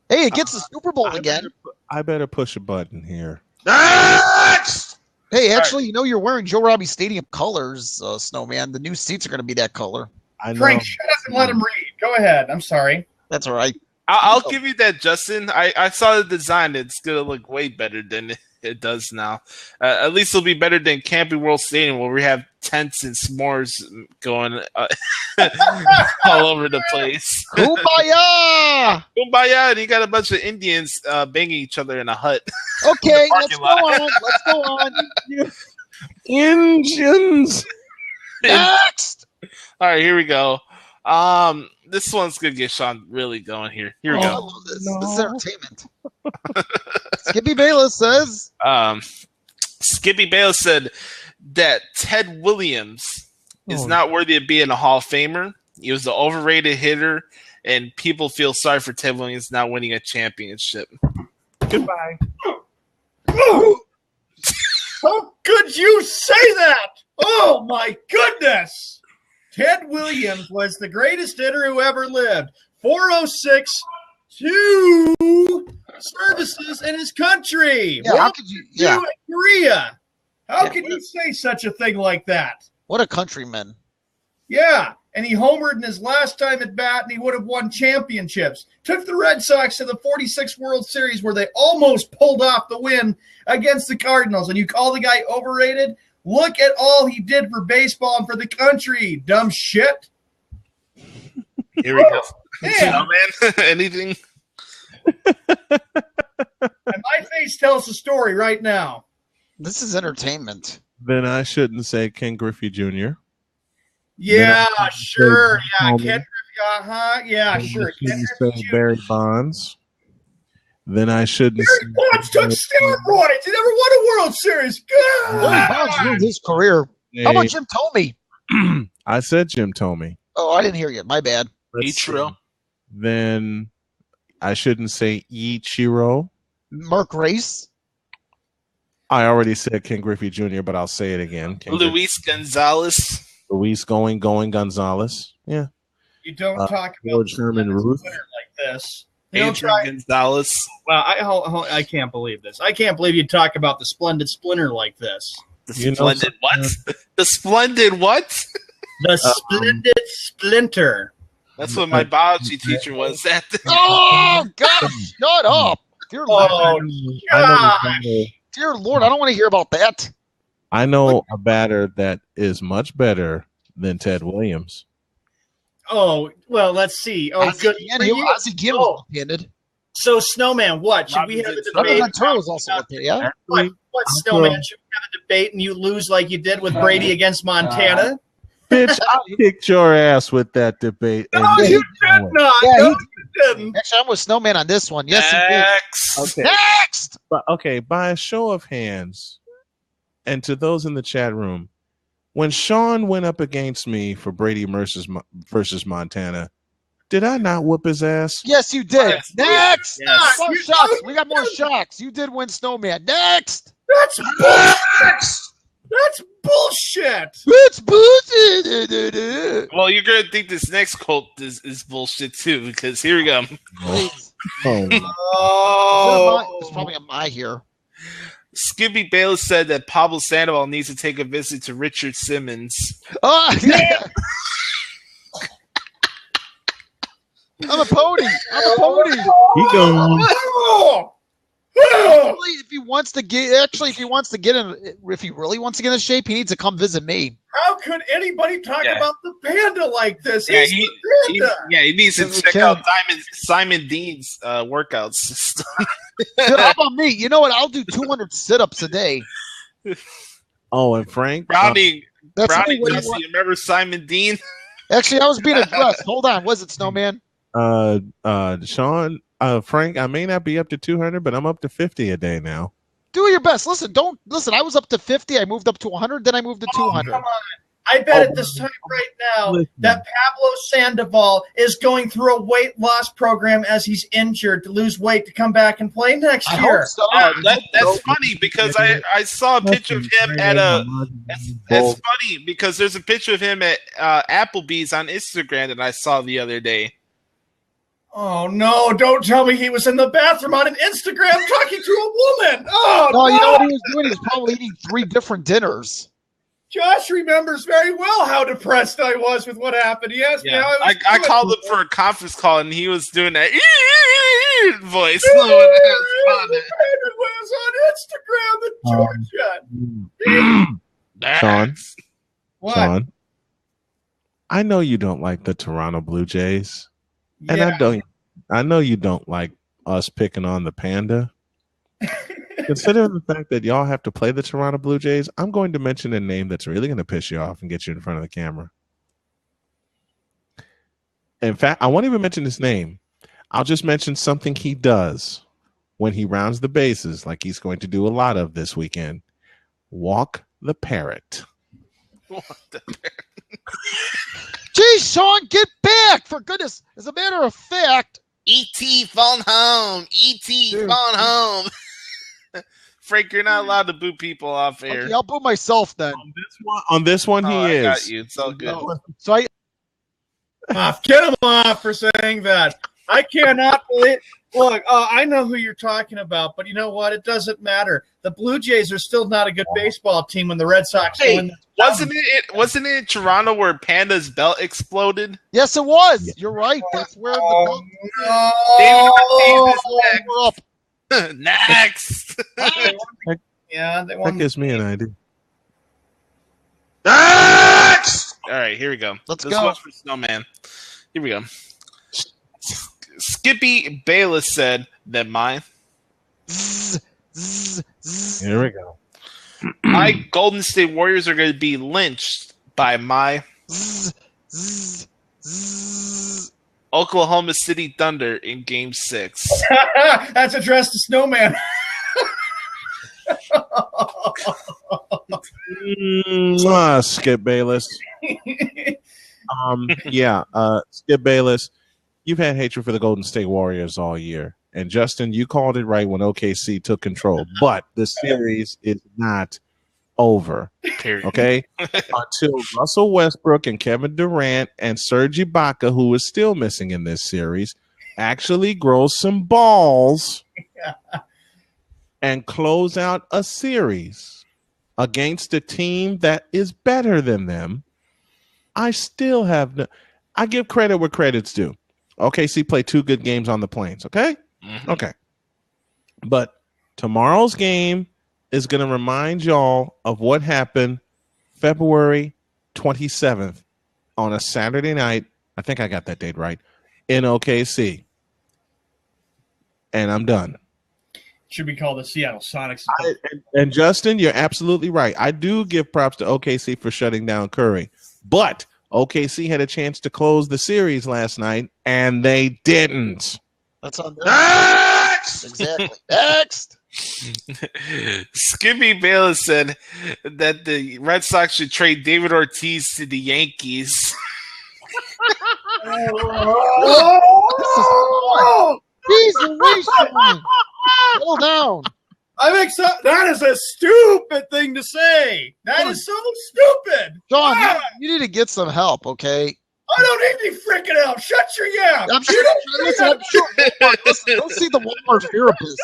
Hey, it gets the Super Bowl again. I better push a button here. Hey, actually, you know you're wearing Joe Robbie Stadium colors, Snowman. The new seats are going to be that color. I know. Frank, shut up and let him read. Go ahead. I'm sorry. That's all right. I'll give you that, Justin. I saw the design. It's going to look way better than it does now. At least it'll be better than Camping World Stadium, where we have tents and s'mores going all over the place. Kumbaya! Kumbaya! And you got a bunch of Indians banging each other in a hut. Okay, let's go on. Engines. Next! All right, here we go. This one's going to get Sean really going here. Here we go. I love this. This is entertainment. Skippy Bayless says. Skippy Bayless said that Ted Williams is not worthy of being a Hall of Famer. He was an overrated hitter, and people feel sorry for Ted Williams not winning a championship. Goodbye. How could you say that? Oh, my goodness. Ted Williams was the greatest hitter who ever lived. 406, 2 services in his country. Yeah, how could you? Yeah. Korea. How can you say such a thing like that? What a countryman. Yeah, and he homered in his last time at bat, and he would have won championships. Took the Red Sox to the 46 World Series, where they almost pulled off the win against the Cardinals. And you call the guy overrated? Look at all he did for baseball and for the country, dumb shit. Here we go. Yeah. Man. Anything? And my face tells the story right now. This is entertainment. Then I shouldn't say Ken Griffey Jr. Yeah, sure. Yeah, Homie. Ken Griffey. Yeah, Then sure. I Ken shouldn't Griffey say Jr. Barry Bonds. Then I shouldn't Barry Bonds took steroids. He never won a World Series. Barry God. Bonds ruined his career. say. How about Jim Tomey? I said Jim Tomey. Oh, I didn't hear you. My bad. Ichiro. Then I shouldn't say Ichiro. Mark Race. I already said Ken Griffey Jr., but I'll say it again. Luis Gonzalez. Luis going Gonzalez. Yeah. You don't talk about George Herman Ruth. like this. You don't Adrian try. Gonzalez. Wow, I can't believe this. I can't believe you talk about the splendid splinter like this. The You know splendid what? The splendid what? The splendid splinter. That's what my biology teacher was at. Oh, God, shut up. Dear Lord. Oh, Dear Lord, I don't want to hear about that. I know a batter that is much better than Ted Williams. Oh, well, let's see. Oh, good. for you. Ozzie Guillen was left-handed. So, Snowman, what? Should we have a debate? Ventura was also up there, yeah? What, Snowman? Should we have a debate and you lose like you did with Brady against Montana? Bitch, I kicked your ass with that debate. No, and you did not. Yeah, No, he you didn't. Actually, I'm with Snowman on this one. Yes, Next. he did. Next! But okay, by a show of hands, and to those in the chat room, when Sean went up against me for Brady versus Montana, did I not whoop his ass? Yes, you did. Yes. Next. Yes. More shocks. We got more shocks. You did win Snowman. Next. That's bullshit. That's bullshit. It's bullshit. Well, you're gonna think this next cult is bullshit too, because here we go. Please. Oh, It's probably a my here. Skippy Bayless said that Pablo Sandoval needs to take a visit to Richard Simmons. Oh, yeah. I'm a pony. He goes. Actually, if he really wants to get in shape, he needs to come visit me. How could anybody talk about the panda like this? Yeah, He's the panda. he needs to Yes, we check can. out Simon Dean's workout system. Dude, how about me? You know what? I'll do 200 sit-ups a day. Oh, and Frank. Brownie, That's Brownie, what you Jesse, want. you remember Simon Dean? Actually, I was being addressed. Hold on. Was it Snowman? Sean, Frank, I may not be up to 200, but I'm up to 50 a day now. Do your best. Listen. I was up to 50. I moved up to 100. Then I moved to 200. Come on. I bet at this time right now that Pablo Sandoval is going through a weight loss program as he's injured to lose weight to come back and play next I year. hope so. That's funny because I saw a picture of him at a. That's funny because there's a picture of him at Applebee's on Instagram that I saw the other day. Oh no! Don't tell me he was in the bathroom on an Instagram talking to a woman. Oh No, you know what he was doing? He was probably eating 3 different dinners. Josh remembers very well how depressed I was with what happened. He asked me how I was I doing. called him for a conference call and he was doing that voice. It was on Instagram in Georgia. Sean, What? Sean, I know you don't like the Toronto Blue Jays, and I know you don't like us picking on the Panda. Considering the fact that y'all have to play the Toronto Blue Jays, I'm going to mention a name that's really going to piss you off and get you in front of the camera. In fact, I won't even mention his name. I'll just mention something he does when he rounds the bases, like he's going to do a lot of this weekend. Walk the parrot. Geez, Sean, get back! For goodness. As a matter of fact, E.T. phone home. E.T. phone home. Frank, you're not allowed to boo people off air. okay, I'll boo myself then. On this one, he I is. got you. It's all good. So I Get him off for saying that. I cannot believe. Look, I know who you're talking about, but you know what? It doesn't matter. The Blue Jays are still not a good baseball team when the Red Sox win. Wasn't it in Toronto where Panda's belt exploded? yes, it was. You're right. That's where the David Ortiz we're up. is next. Yeah, they That won. gives me an idea. All right, here we go. Let's this go. one's for Snowman. Here we go. Skippy Bayless said that Here we go. my Golden State Warriors are going to be lynched by my Oklahoma City Thunder in Game 6. That's addressed to Snowman. Skip Bayless. Skip Bayless, you've had hatred for the Golden State Warriors all year. And Justin, you called it right when OKC took control. But the series is not over. Period. Okay? Until Russell Westbrook and Kevin Durant and Serge Ibaka, who is still missing in this series, actually grow some balls and close out a series against a team that is better than them. I still have I give credit where credit's due. OKC played 2 good games on the Plains, okay? Mm-hmm. Okay. But tomorrow's game is going to remind y'all of what happened February 27th on a Saturday night. I think I got that date right. In OKC. And I'm done. Should be called the Seattle Sonics. And Justin, you're absolutely right. I do give props to OKC for shutting down Curry. But OKC had a chance to close the series last night, and they didn't. That's on them. Next! Exactly. Next. Skippy Bayless said that the Red Sox should trade David Ortiz to the Yankees. Jeez Louise, Sean. Settle down. That is a stupid thing to say. That is so stupid. John, Wow. you need to get some help, okay? I don't need any freaking help. Shut your yap. I'm sure listen, go see the Walmart therapist.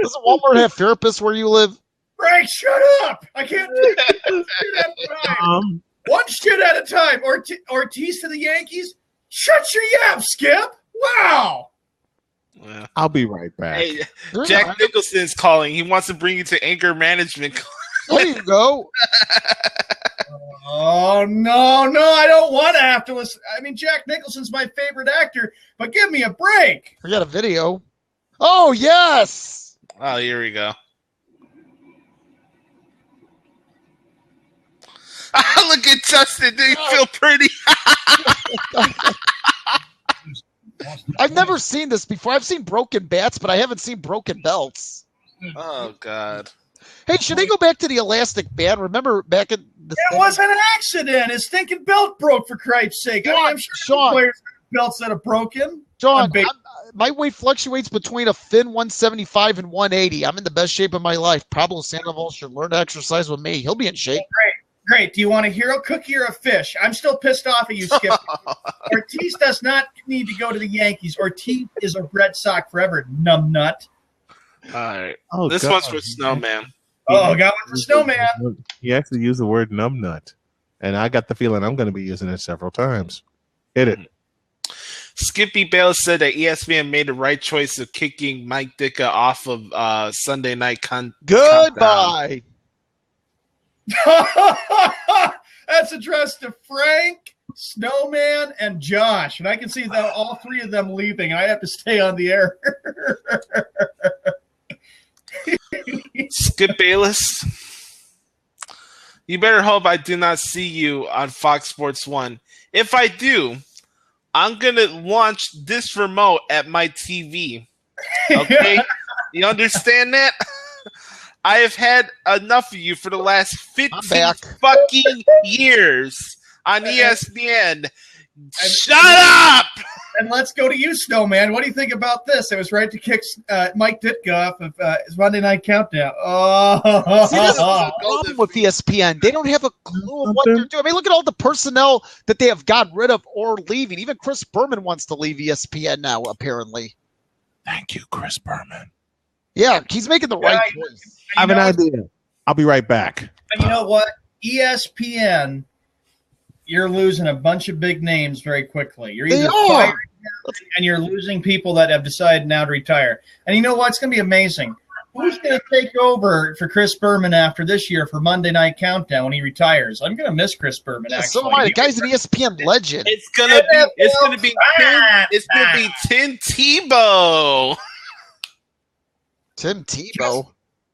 Doesn't Walmart have therapists where you live? Frank, shut up. I can't do one shit at a time. One shit at a time. Ortiz to the Yankees? Shut your yap, Skip. Wow. Yeah. I'll be right back. Hey, Jack Nicholson's calling. He wants to bring you to anger management. There you go. Oh, no, I don't want to have to listen. I mean, Jack Nicholson's my favorite actor, but give me a break. I got a video. Oh, yes. Oh, here we go. Look at Justin. Do you feel pretty? I've never seen this before. I've seen broken bats, but I haven't seen broken belts. Oh, God. Hey, should they go back to the elastic band? Remember back in the It was an accident. His stinking belt broke, for Christ's sake. I'm sure Sean. players have belts that have broken. John, my weight fluctuates between a thin 175 and 180. I'm in the best shape of my life. Pablo Sandoval should learn to exercise with me. He'll be in shape. Great. Do you want a hero cookie or a fish? I'm still pissed off at you, Skip. Ortiz does not need to go to the Yankees. Ortiz is a Red Sox forever, numbnut. All right. Oh, this God. one's for Snowman. Oh, got one for Snowman. He actually used the word numbnut, and I got the feeling I'm going to be using it several times. Hit it. Skippy Bayless said that ESPN made the right choice of kicking Mike Ditka off of Sunday Night Goodbye. That's addressed to Frank, Snowman, and Josh. And I can see that all three of them leaving. I have to stay on the air. Skip Bayless, you better hope I do not see you on Fox Sports 1. If I do, I'm going to launch this remote at my TV. Okay? You understand that? I have had enough of you for the last 15 fucking years on ESPN. Shut up! And let's go to you, Snowman. What do you think about this? It was right to kick Mike Ditka off of his Monday Night Countdown. Oh, see, this is the problem with ESPN. They don't have a clue of what they're doing. I mean, look at all the personnel that they have gotten rid of or leaving. Even Chris Berman wants to leave ESPN now, apparently. Thank you, Chris Berman. Yeah, he's making the right choice. I have an idea. I'll be right back. And you know what? ESPN, you're losing a bunch of big names very quickly. You're either firing them and you're losing people that have decided now to retire. And you know what? It's going to be amazing. Who's going to take over for Chris Berman after this year for Monday Night Countdown when he retires? I'm going to miss Chris Berman. Yeah, actually. so am I. The guy's an ESPN legend. It's gonna be Tim Tebow. Tim Tebow.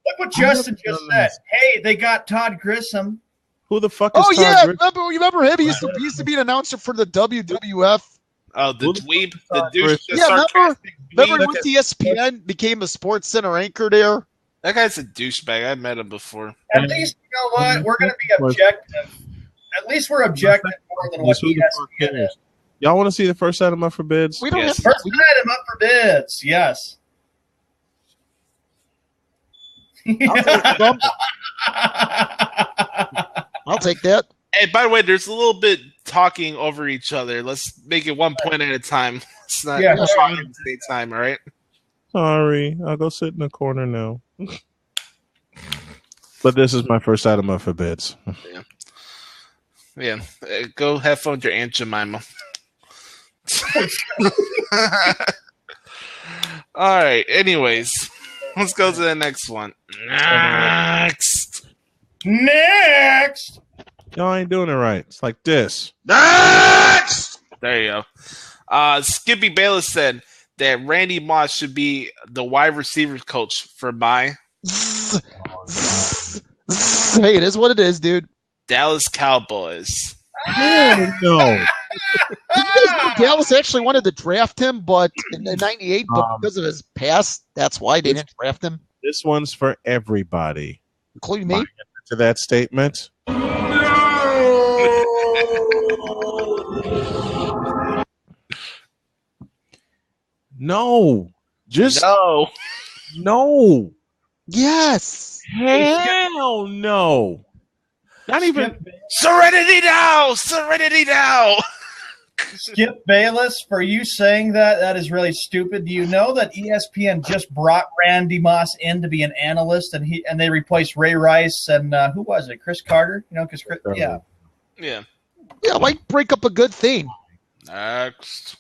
Look what Justin just said. Hey, they got Todd Grissom. Who the fuck is Oh, Todd yeah. Grissom? You remember him? He used to be an announcer for the WWF. Oh, the dweeb. The douche. The Yeah, remember dweeb. he went to ESPN, became a sports center anchor there? That guy's a douchebag. I met him before. At least, you know what? We're going to be objective. At least we're objective more than what ESPN is. Y'all want to see the first item up for bids? We don't Yes. have First item up for bids. Yes. I'll take that. Hey, by the way, there's a little bit talking over each other. Let's make it one point at a time. It's not Yeah. talking at the same time, all right? Sorry, I'll go sit in the corner now. But this is my first item up for bids. Yeah. Go have fun with your Aunt Jemima. All right. Anyways, let's go to the next one. Next. Y'all ain't doing it right. It's like this. Next. There you go. Skippy Bayless said that Randy Moss should be the wide receivers coach for my Hey, it is what it is, dude. Dallas Cowboys. No. Did you guys know Dallas actually wanted to draft him, but in '98, but because of his past, that's why they didn't draft him. This one's for everybody. Including me? To that statement. No. Just no. Yes. Hell no. Not even Serenity now! Serenity now! Skip Bayless, for you saying that is really stupid. Do you know that ESPN just brought Randy Moss in to be an analyst, and they replaced Ray Rice and who was it? Chris Carter? You know, because Yeah. Yeah, might break up a good theme. Next.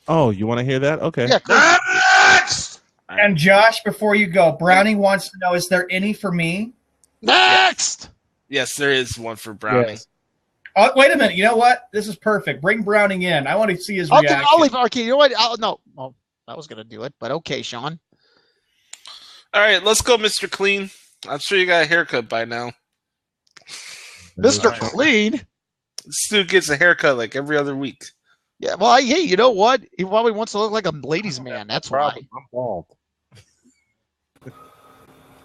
Oh, you want to hear that? Okay. Yeah. Next! And Josh, before you go, Browning wants to know: is there any for me? Next. Yes, there is one for Browning. Yes. Oh, wait a minute. You know what? This is perfect. Bring Browning in. I want to see his reaction. I'll leave. Okay, you know what? No. Oh, I was going to do it, but okay, Sean. All right, let's go, Mr. Clean. I'm sure you got a haircut by now. Mr. Clean? This dude gets a haircut like every other week. Yeah, well, hey, you know what? He probably wants to look like a ladies' man. That's why. I'm bald.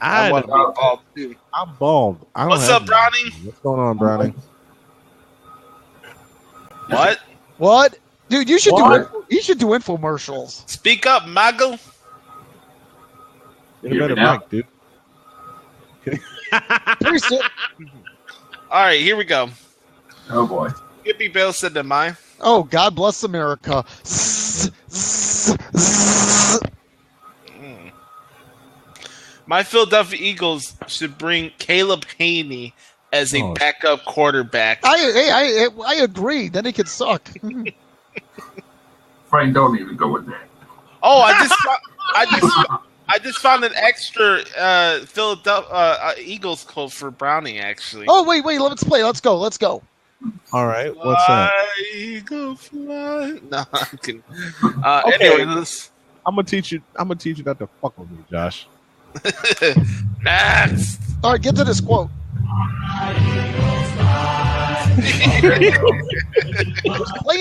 I want to be bald, too. I'm bald. What's up, Browning? What's going on, Browning? What? What? Dude, you should do infomercials. Speak up, Mago. Get a better mic, dude. All right, here we go. Oh, boy. Skippy Bale said to mine. Oh, God bless America. My Philadelphia Eagles should bring Caleb Haney as a backup quarterback. I agree. Then he could suck. Frank, don't even go with that. Oh, I just found an extra Philadelphia Eagles quote for Browning, actually. Oh, wait, let's play. Let's go. All right, what's that? Eagle fly. No, I'm kidding. Okay. Anyway, I'm gonna teach you not to fuck with me, Josh. Next. All right, get to this quote. I'm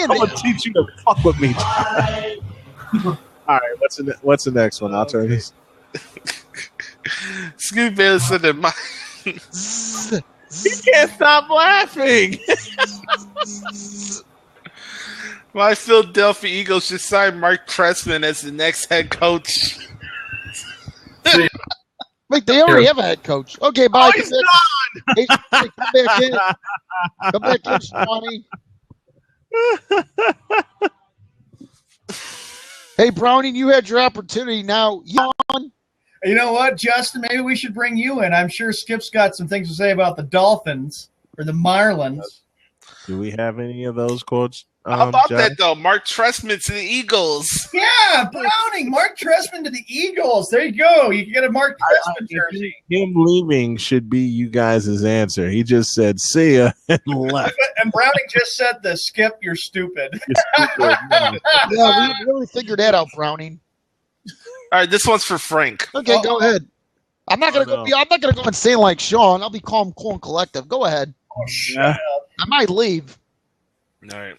gonna teach you to fuck with me. All right, what's the next one? I'll turn this. Skippy Bale said that my He can't stop laughing. my Philadelphia Eagles should sign Mark Trestman as the next head coach. Wait, they already have a head coach. Okay, bye. He's gone. Hey, come back in. Come back in, Swanee. Hey, Browning, you had your opportunity. Now, yawn. You know what, Justin? Maybe we should bring you in. I'm sure Skip's got some things to say about the Dolphins or the Marlins. Do we have any of those quotes? How about Josh? that, though? Mark Trestman to the Eagles. Yeah, Browning, Mark Trestman to the Eagles. There you go. You can get a Mark Trestman jersey. Him leaving should be you guys' answer. He just said, see ya, and left. And Browning just said this. Skip, you're stupid. You're stupid. Yeah, we really figured that out, Browning. All right, this one's for Frank. Okay, go ahead. I'm not gonna go insane like Sean. I'll be calm, cool, and collective. Go ahead. Oh, shut up. I might leave. All right.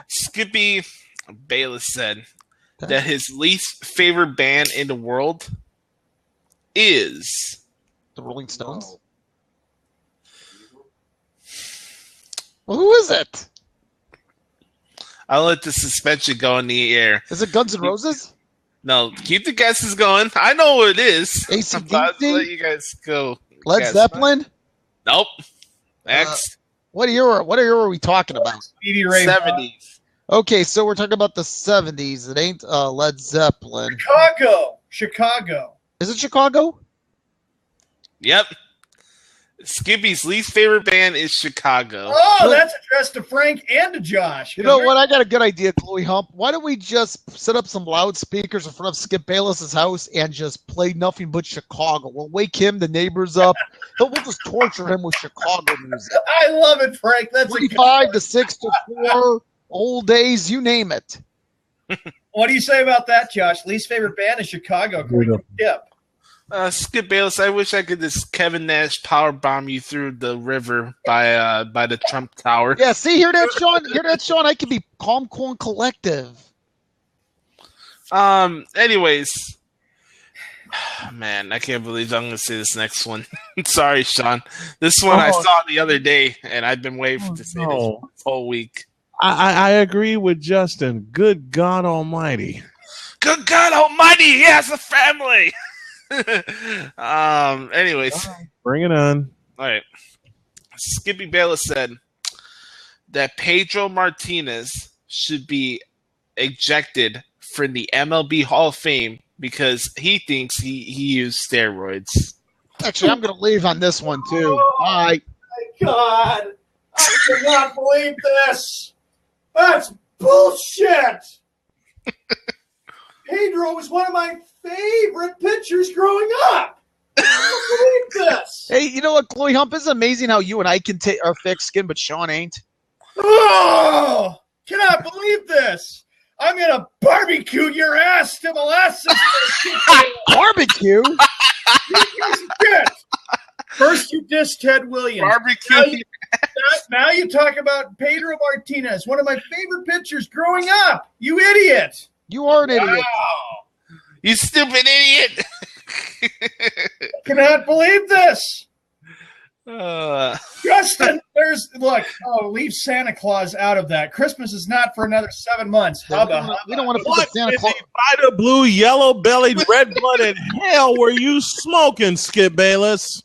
Skippy Bayless said that his least favorite band in the world is the Rolling Stones. Well, who is it? I'll let the suspension go in the air. Is it Guns N' Roses? No, keep the guesses going. I know what it is. AC/DC? I'm about to let you guys go. Led Zeppelin? Nope. Next. What era are we talking about? Stevie Ray 70s. Okay, so we're talking about the 70s. It ain't Led Zeppelin. Chicago. Is it Chicago? Yep. Skippy's least favorite band is Chicago. Oh, that's addressed to Frank and to Josh. You know what? I got a good idea, Chloe Hump. Why don't we just set up some loudspeakers in front of Skip Bayless's house and just play nothing but Chicago? We'll wake him, the neighbors up. We'll just torture him with Chicago music. I love it, Frank. That's 45 to 6 to 4, old days, you name it. What do you say about that, Josh? Least favorite band is Chicago. Yep. Skip Bayless, I wish I could just Kevin Nash power bomb you through the river by the Trump Tower. Yeah, see, hear that, Sean? I can be calm, cool, and collective. Anyways, man, I can't believe I'm gonna say this next one. Sorry, Sean. This one I saw the other day, and I've been waiting to say this whole week. I agree with Justin. Good God Almighty. Good God Almighty, he has a family. Anyways, bring it on. All right. Skippy Bayless said that Pedro Martinez should be ejected from the MLB Hall of Fame because he thinks he used steroids. Actually, I'm going to leave on this one, too. Oh, All right. my God. I cannot believe this. That's bullshit. Pedro was one of my favorite pitchers growing up. I can't believe this. Hey, you know what, Chloe Hump? It's amazing how you and I can are thick skin, but Sean ain't. Oh, cannot believe this. I'm going to barbecue your ass to molasses. Barbecue? First you dissed Ted Williams. Barbecue. Now you talk about Pedro Martinez, one of my favorite pitchers growing up. You idiot. You are an idiot. Wow. You stupid idiot. Cannot believe this. Justin, leave Santa Claus out of that. Christmas is not for another 7 months. We don't want to put Santa Claus. Vita blue, yellow-bellied, red-blooded hell were you smoking, Skip Bayless?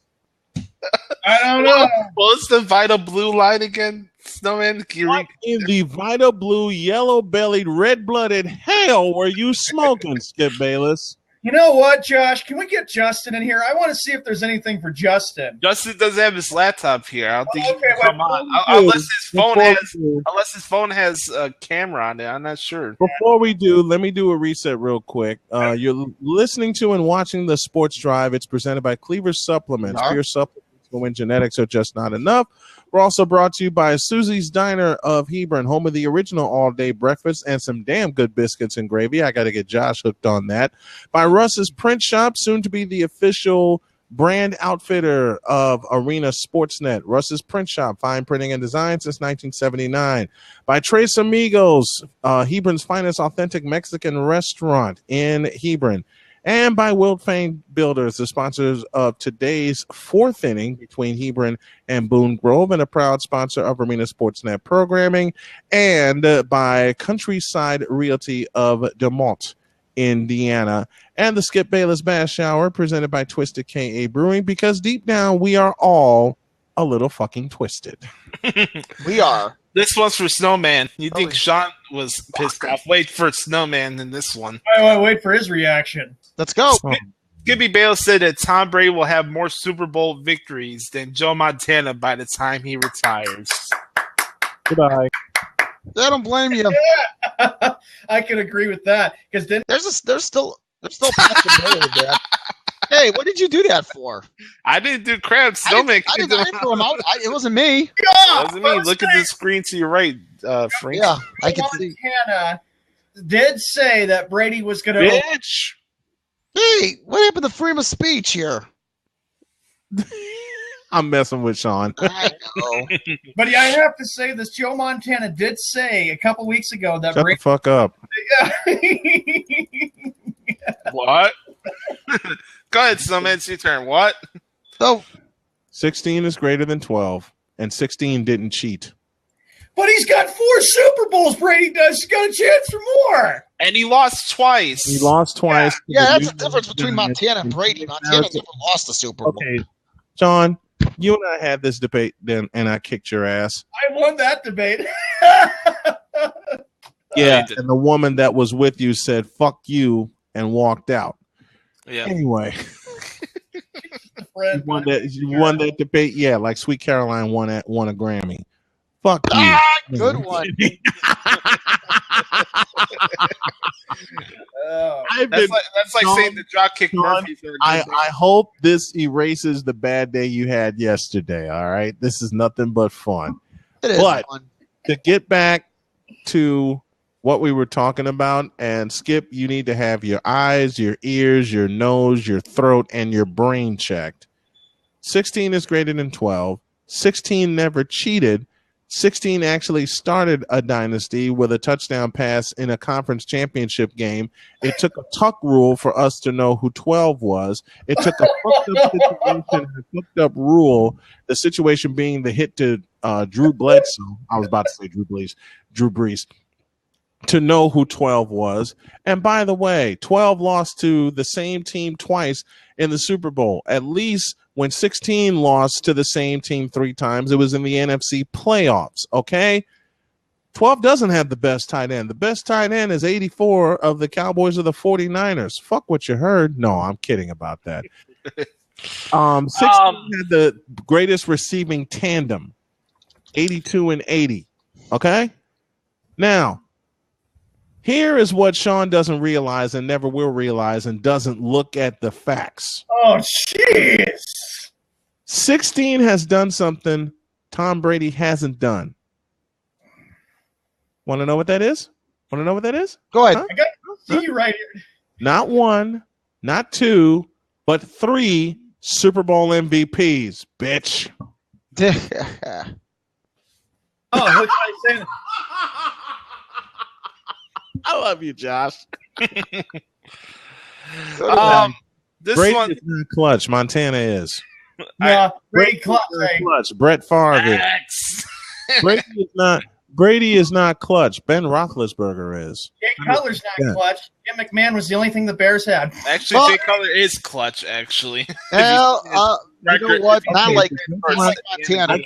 I don't know. What's the Vita blue line again? Snowman? In the Vita blue, yellow-bellied, red-blooded hell were you smoking, Skip Bayless? You know what, Josh? Can we get Justin in here? I want to see if there's anything for Justin. Justin doesn't have his laptop here. I don't think he can come on. Unless his phone has a camera on it. I'm not sure. Before we do, let me do a reset real quick. You're listening to and watching the Sports Drive. It's presented by Cleaver Supplements. Pure supplements when genetics are just not enough. We're also brought to you by Susie's Diner of Hebron, home of the original all-day breakfast and some damn good biscuits and gravy. I got to get Josh hooked on that. By Russ's Print Shop, soon to be the official brand outfitter of Arena Sportsnet. Russ's Print Shop, fine printing and design since 1979. By Tres Amigos, Hebron's finest authentic Mexican restaurant in Hebron. And by Wiltfang Builders, the sponsors of today's fourth inning between Hebron and Boone Grove, and a proud sponsor of Arena Sportsnet programming. And by Countryside Realty of DeMont, Indiana. And the Skip Bayless Bash Shower, presented by Twisted KA Brewing, because deep down we are all a little fucking twisted. We are. This one's for Snowman. You think Sean was pissed off? Wait for Snowman in this one. Wait for his reaction. Let's go. Skippy Bale said that Tom Brady will have more Super Bowl victories than Joe Montana by the time he retires. Goodbye. I don't blame you. Yeah. I can agree with that, because then there's still possibility there. Hey, what did you do that for? I didn't do crap. Snowman. I didn't throw him out. It wasn't me. It wasn't me. Look at the screen to your right, Frank. Yeah, I can see. Montana did say that Brady was going to. Bitch. Hey, what happened to freedom of speech here? I'm messing with Sean. I know. But yeah, I have to say this. Joe Montana did say a couple weeks ago that Shut Brady. The fuck up. What? Go ahead, Snowman. It's your turn. What? So 16 is greater than 12, and 16 didn't cheat. But he's got 4 Super Bowls. Brady does. He's got a chance for more. And he lost twice. He lost twice. yeah, that's the difference between Montana and Brady. Montana never lost the Super Bowl. Okay, Sean, you and I had this debate then, and I kicked your ass. I won that debate. Yeah, and the woman that was with you said, fuck you, and walked out. Yeah. Anyway. You won that debate. Yeah, like Sweet Caroline won a Grammy. Fuck you. Good one. That's like saying the Dropkick Murphys. I hope this erases the bad day you had yesterday. All right, this is nothing but fun. It is but fun. To get back to what we were talking about, and Skip, you need to have your eyes, your ears, your nose, your throat, and your brain checked. 16 is greater than 12. 16 never cheated. 16 actually started a dynasty with a touchdown pass in a conference championship game. It took a tuck rule for us to know who 12 was. It took a fucked up situation and a fucked up rule, the situation being the hit to Drew Bledsoe. I was about to say Drew Brees, to know who 12 was. And by the way, 12 lost to the same team twice in the Super Bowl. At least when 16 lost to the same team 3 times, it was in the NFC playoffs, okay? 12 doesn't have the best tight end. The best tight end is 84 of the Cowboys or the 49ers. Fuck what you heard. No, I'm kidding about that. 16 had the greatest receiving tandem, 82 and 80, okay? Now, here is what Sean doesn't realize and never will realize and doesn't look at the facts. Oh, jeez. 16 has done something Tom Brady hasn't done. Want to know what that is? Go ahead. I got see you right here. Not 1, not 2, but 3 Super Bowl MVPs, bitch. Oh, what can I say? I love you, Josh. This Brady one, is not clutch. Montana is. No, great clutch. Clutch. Brett Favre. X. Brady is not clutch. Ben Roethlisberger is. Jay Cutler's not clutch. Jim McMahon was the only thing the Bears had. Actually, Jay Cutler is clutch, actually. Well, you know what? Not like Montana.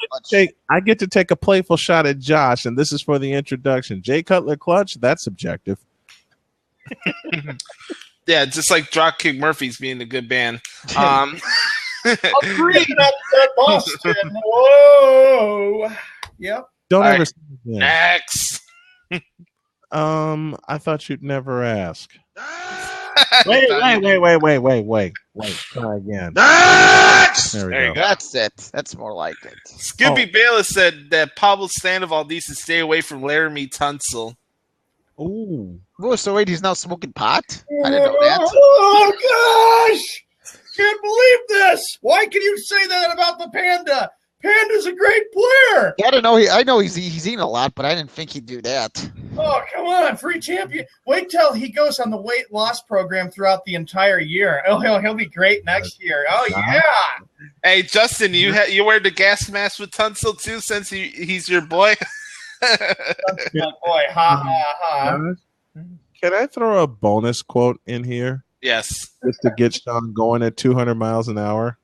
I get to take a playful shot at Josh, and this is for the introduction. Jay Cutler clutch, that's subjective. Yeah, just like Dropkick Murphys being a good band. Agreed. Boston. Whoa. Yep. Don't All ever right. say it again. X. I thought you'd never ask. Wait. Try again. There we go. That's it. That's more like it. Skippy Bayless said that Pablo Sandoval needs to stay away from Laramie Tunsil. Ooh. Oh, so wait, he's now smoking pot? I didn't know that. Oh, gosh. Can't believe this. Why can you say that about the Panda? Panda's a great player. I don't know. I know he's eating a lot, but I didn't think he'd do that. Oh, come on. Free champion. Wait till he goes on the weight loss program throughout the entire year. Oh, he'll be great next year. Oh, yeah. Hey, Justin, you wear the gas mask with Tunsil too, since he's your boy. My boy, ha ha ha. Can I throw a bonus quote in here? Yes. Just to get Sean going at 200 miles an hour.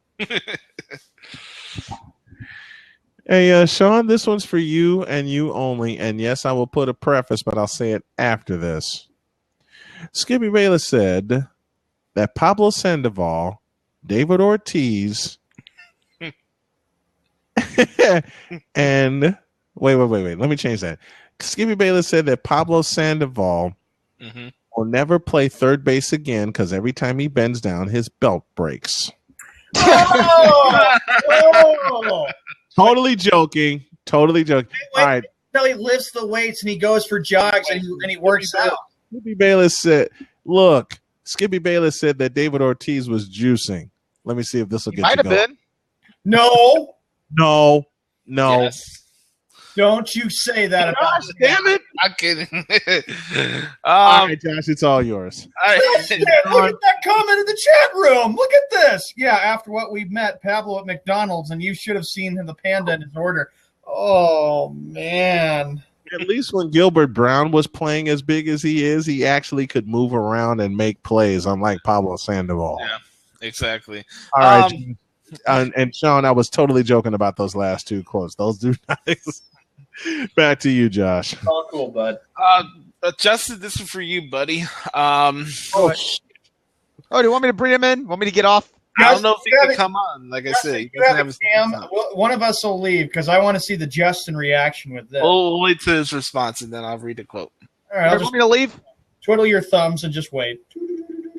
Hey, Sean, this one's for you and you only. And yes, I will put a preface, but I'll say it after this. Skippy Bayless said that Pablo Sandoval, David Ortiz, and wait. Let me change that. Skippy Bayless said that Pablo Sandoval will never play third base again because every time he bends down, his belt breaks. Oh! Totally joking. All right. Until he lifts the weights and he goes for jogs and he works out. Skippy Bayless said, look, Skippy Bayless said that David Ortiz was juicing. Let me see if this will get Might have been. No. Yes. Don't you say that about Gosh, damn it. I'm kidding. All right, Josh, it's all yours. All right. Look at that comment in the chat room. Look at this. Yeah, after what we met Pablo at McDonald's, and you should have seen the Panda in his order. Oh, man. At least when Gilbert Brown was playing as big as he is, he actually could move around and make plays, unlike Pablo Sandoval. Yeah, exactly. All right. And Sean, I was totally joking about those last two quotes. Those do nice. Back to you, Josh. Oh, cool, bud. Justin, this is for you, buddy. Do you want me to bring him in? Want me to get off? I don't know if he can come on. Like I said, he doesn't have his one of us will leave because I want to see the Justin reaction with this. We'll wait to his response, and then I'll read the quote. All right, I'll Want me to leave? twiddle your thumbs and just wait.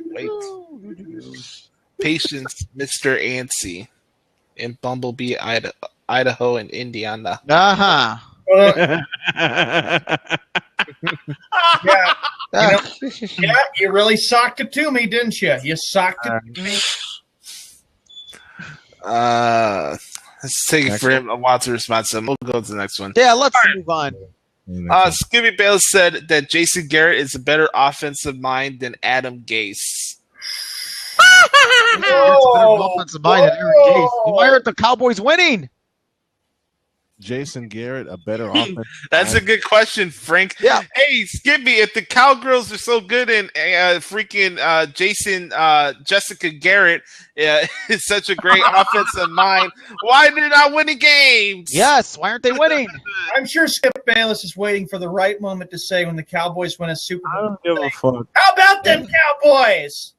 Wait. Patience, Mr. Antsy in Bumblebee, Idaho, and Indiana. Uh-huh. Yeah. You really socked it to me, didn't you? You socked it to me. It's taking for him a while to respond, so we'll go to the next one. Yeah, let's move on. Skippy Bale said that Jason Garrett is a better offensive mind than Adam Gase. Garrett's a better offensive mind than Aaron Gase. Why aren't the Cowboys winning? Jason Garrett, a better offense. That's a good question, Frank. Yeah. Hey, Skippy, if the Cowgirls are so good and freaking Jessica Garrett is such a great offensive mind, why are they not winning games? Yes, why aren't they winning? I'm sure Skip Bayless is waiting for the right moment to say when the Cowboys win a Super Bowl. I don't give a fuck. How about them Cowboys?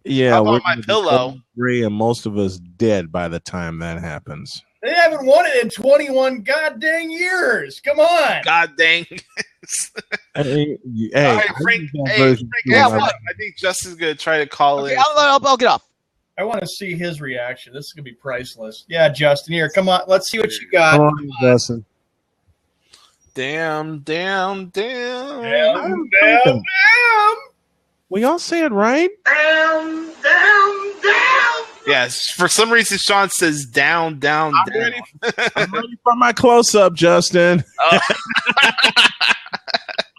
Yeah, How about we're my pillow? and most of us dead by the time that happens. They haven't won it in 21 goddamn years. Come on. God dang. Hey, All right, Frank, I think Justin's going to try to call in. I'll get off. I want to see his reaction. This is going to be priceless. Yeah, Justin, here, come on. Let's see what you got. Come on, Justin. Damn. Damn. We all say it right. Down. Yes, for some reason, Sean says down. I'm ready for my close-up, Justin.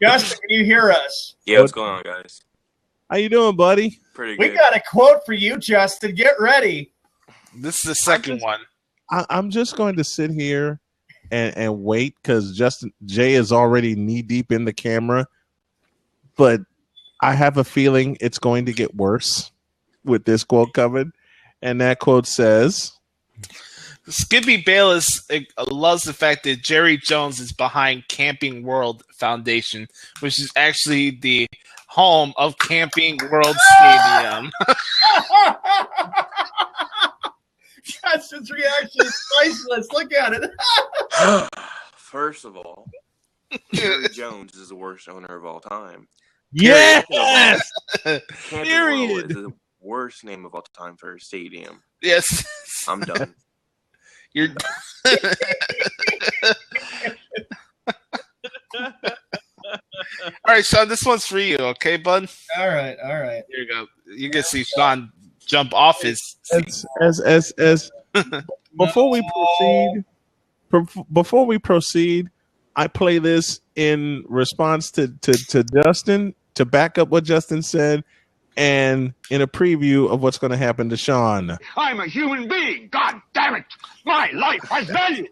Justin, can you hear us? Yeah, what's going on, guys? How you doing, buddy? Pretty We good. got a quote for you, Justin. Get ready. This is the second one. I'm just going to sit here and wait because Jay is already knee-deep in the camera, but I have a feeling it's going to get worse with this quote covered. And that quote says, Skippy Bayless loves the fact that Jerry Jones is behind Camping World Foundation, which is actually the home of Camping World Stadium. Justin's reaction is priceless. Look at it. First of all, Jerry Jones is the worst owner of all time. yes! Camping Period. World is the worst name of all time for a stadium. Yes. I'm done. You're all right, Sean, this one's for you, okay, bud? All right. Here you go. You can see Sean jump off his seat. As before we proceed, I play this in response to Justin to back up what Justin said, and in a preview of what's going to happen to Sean. I'm a human being. God damn it. My life has value.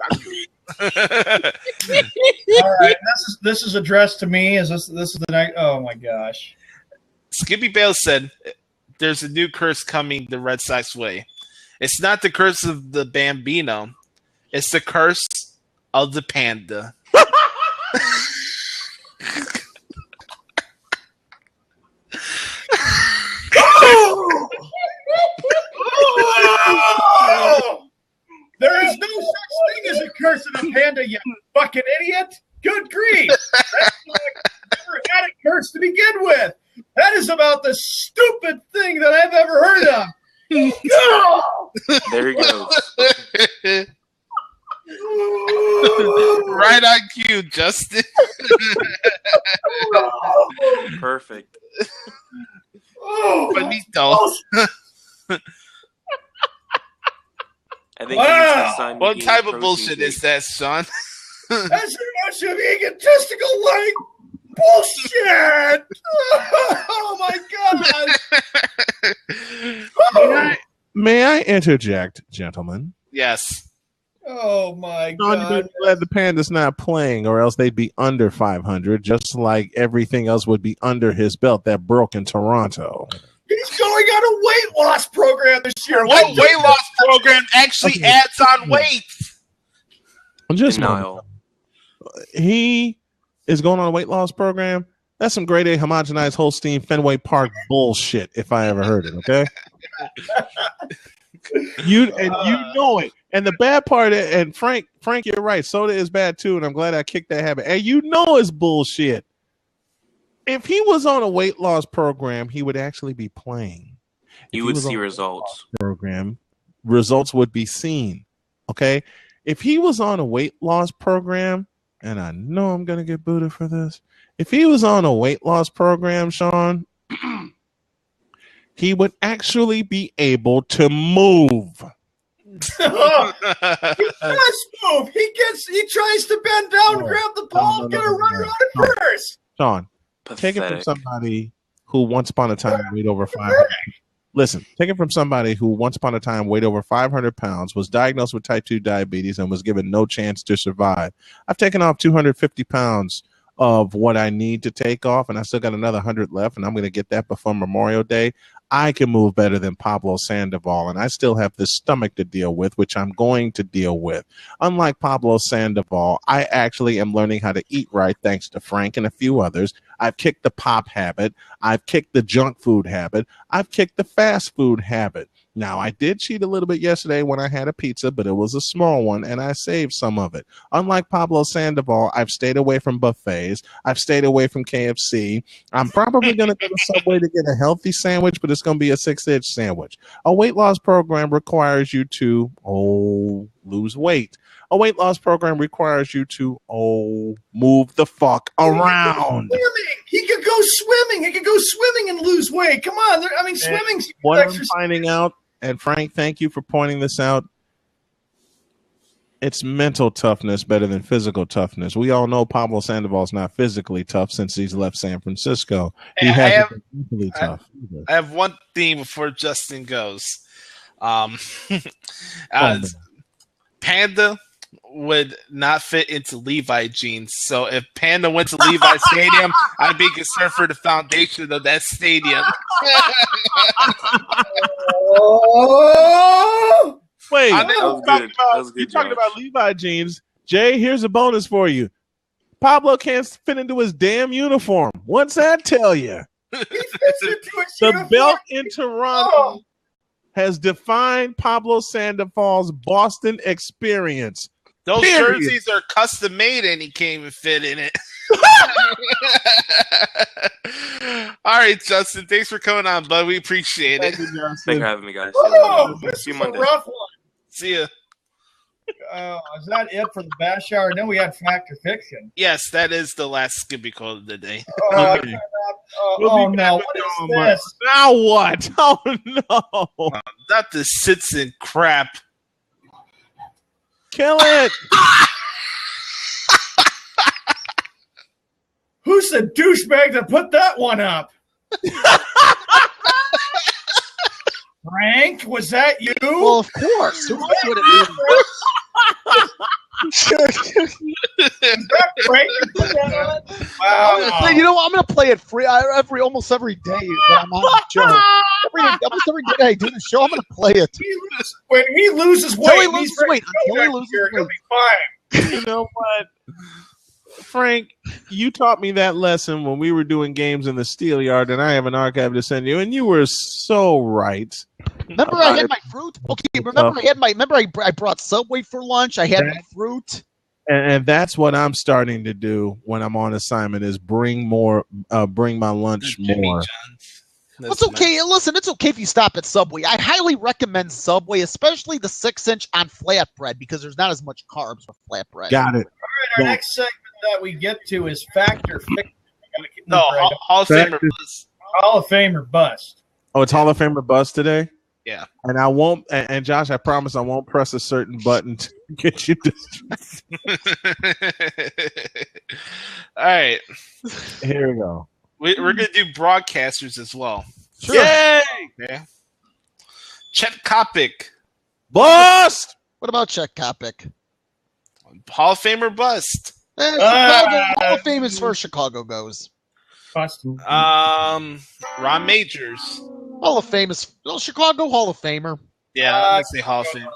All right. This is addressed to me. This is the night? Oh my gosh. Skippy Bale said, "There's a new curse coming the Red Sox way. It's not the curse of the Bambino. It's the curse of the Panda." There is no such thing as a curse of a panda, you fucking idiot. Good grief. That's never had a curse to begin with. That is about the stupid thing that I've ever heard of. There he goes. Right on cue, Justin. Perfect. Bonito. I think he needs to sign What the type of protein bullshit shake. is that, Sean? That's a bunch of egotistical like bullshit. Oh my god. May I interject, gentlemen? Yes. Oh my Sean, you better god. be glad the Panda's not playing, or else they'd be under 500, just like everything else would be under his belt that broke in Toronto. He's going on a weight loss program this year. What weight loss program actually adds on weight? Just Denial. he is going on a weight loss program. That's some grade A homogenized Holstein Fenway Park bullshit, if I ever heard it. Okay, you know it. And the bad part, and Frank, you're right. Soda is bad too, and I'm glad I kicked that habit. And you know it's bullshit. If he was on a weight loss program, he would actually be playing. You would see results. Program results would be seen. Okay, if he was on a weight loss program, and I know I'm gonna get booted for this. If he was on a weight loss program, Sean, he would actually be able to move. Oh, he does move. He tries to bend down, grab the ball, get a runner out of first. Sean, take it from somebody who once upon a time weighed over 500. Listen, take it from somebody who once upon a time weighed over 500 pounds, was diagnosed with type 2 diabetes, and was given no chance to survive. I've taken off 250 pounds of what I need to take off, and I still got another 100 left, and I'm going to get that before Memorial Day. I can move better than Pablo Sandoval, and I still have this stomach to deal with, which I'm going to deal with. Unlike Pablo Sandoval, I actually am learning how to eat right thanks to Frank and a few others. I've kicked the pop habit. I've kicked the junk food habit. I've kicked the fast food habit. Now, I did cheat a little bit yesterday when I had a pizza, but it was a small one, and I saved some of it. Unlike Pablo Sandoval, I've stayed away from buffets. I've stayed away from KFC. I'm probably going to go to Subway to get a healthy sandwich, but it's going to be a 6-inch sandwich. A weight loss program requires you to, lose weight. A weight loss program requires you to, move the fuck around. He could go swimming. He could go swimming and lose weight. Come on. Swimming's what I'm finding out, and Frank, thank you for pointing this out, it's mental toughness better than physical toughness. We all know Pablo Sandoval's not physically tough since he's left San Francisco. He hasn't been mentally tough either. I have one theme before Justin goes. Panda would not fit into Levi jeans. So if Panda went to Levi Stadium, I'd be concerned for the foundation of that stadium. Wait, you're talking about Levi jeans. Jay, here's a bonus for you. Pablo can't fit into his damn uniform. What's that tell you? The belt in Toronto has defined Pablo Sandoval's Boston experience. Those jerseys are custom made, and he can't even fit in it. All right, Justin. Thanks for coming on, bud. We appreciate it. Thanks for having me, guys. This is a rough one. See ya. Is that it for the Bash Hour? No, we had Fact or Fiction. Yes, that is the last Skippy call of the day. No. What is this? Now what? Oh, no. Not the sits and crap. Kill it. Who's the douchebag that put that one up? Frank, was that you? Well, of course. Who else would it be? Frank, you put that on? Wow. I'm gonna play it free almost every day that I'm on the show. Almost every day I do the show, I'm gonna play it. When he loses weight, he'll be fine. You know what? Frank, you taught me that lesson when we were doing games in the Steelyard, and I have an archive to send you, and you were so right. Remember I had my fruit? Okay, remember I brought Subway for lunch, I had my fruit. And that's what I'm starting to do when I'm on assignment is bring my lunch more. It's okay. Listen, it's okay if you stop at Subway. I highly recommend Subway, especially the 6-inch on flatbread because there's not as much carbs with flatbread. Got it. All right, our next segment that we get to is Fact or Fiction. No, Hall of Fame or Bust. Hall of Fame or Bust. Oh, it's Hall of Fame or Bust today? Yeah. And I won't, and Josh, I promise I won't press a certain button to get you distracted. All right. Here we go. We're going to do broadcasters as well. Sure. Yay! Yeah. Chet Kopic. Bust! What about Chet Kopic? Hall of Fame or Bust? Hall of Fame is where Chicago goes. Bust. Ron Majors. Hall of Fame is Chicago Hall of Famer. Yeah, I'm going to say Hall of Fame.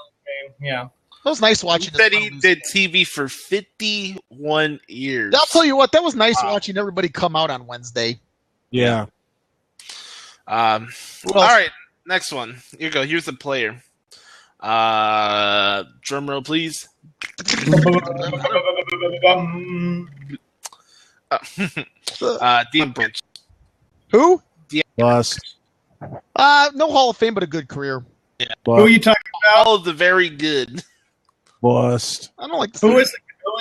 Yeah. That was nice watching. He said he did TV for 51 years. I'll tell you what, that was nice watching everybody come out on Wednesday. Yeah. All right, next one. Here you go. Here's the player. Drum roll, please. Dean Branch. Who? Bust. No Hall of Fame, but a good career. Yeah. Who are you talking about? All of the very good. Bust. I don't like the Who is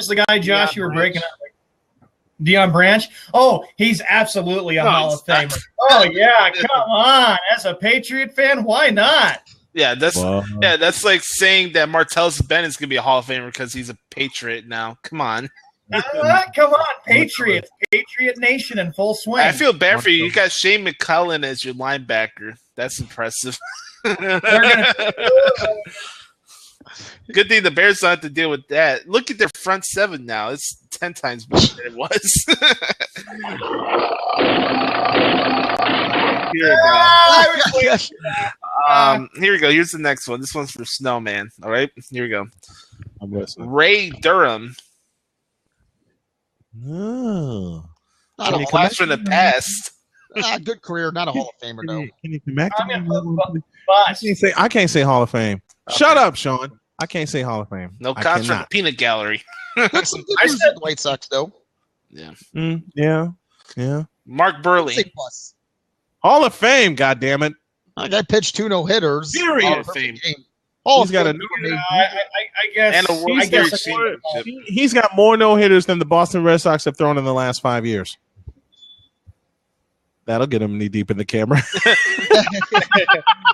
the guy, Josh, Deion you were Branch. breaking up? Deion Branch? Oh, he's absolutely a Hall of Famer. Oh, yeah, come on. As a Patriot fan, why not? Yeah, that's Wow. that's like saying that Martellus Bennett is gonna be a Hall of Famer because he's a Patriot now. Come on. Come on, Patriots. Patriot Nation in full swing. I feel bad for you. You got Shane McCullen as your linebacker. That's impressive. They're gonna Good thing the Bears don't have to deal with that. Look at their front seven now. It's 10 times better than it was. Here we go. Here we go. Here's the next one. This one's for Snowman. All right. Here we go. I'm listening. Ray Durham. Oh. Not a Can you Hall come of from the past? Good career, not a Hall of Famer though. Can you come back to I'm me? gonna I can't say Hall of Fame. Okay. Shut up, Sean. I can't say Hall of Fame. No I cops from the cannot. peanut gallery. That's some good news for the White Sox though. Yeah. Yeah. Mark Burley. Say plus. Hall of Fame, goddammit. That guy pitched 2 no-hitters. Period. Oh, Hall of Fame. perfect game. Hall He's of got Fame. I guess. And a World I guess Series He's got more no-hitters than the Boston Red Sox have thrown in the last 5 years. That'll get him knee deep in the camera.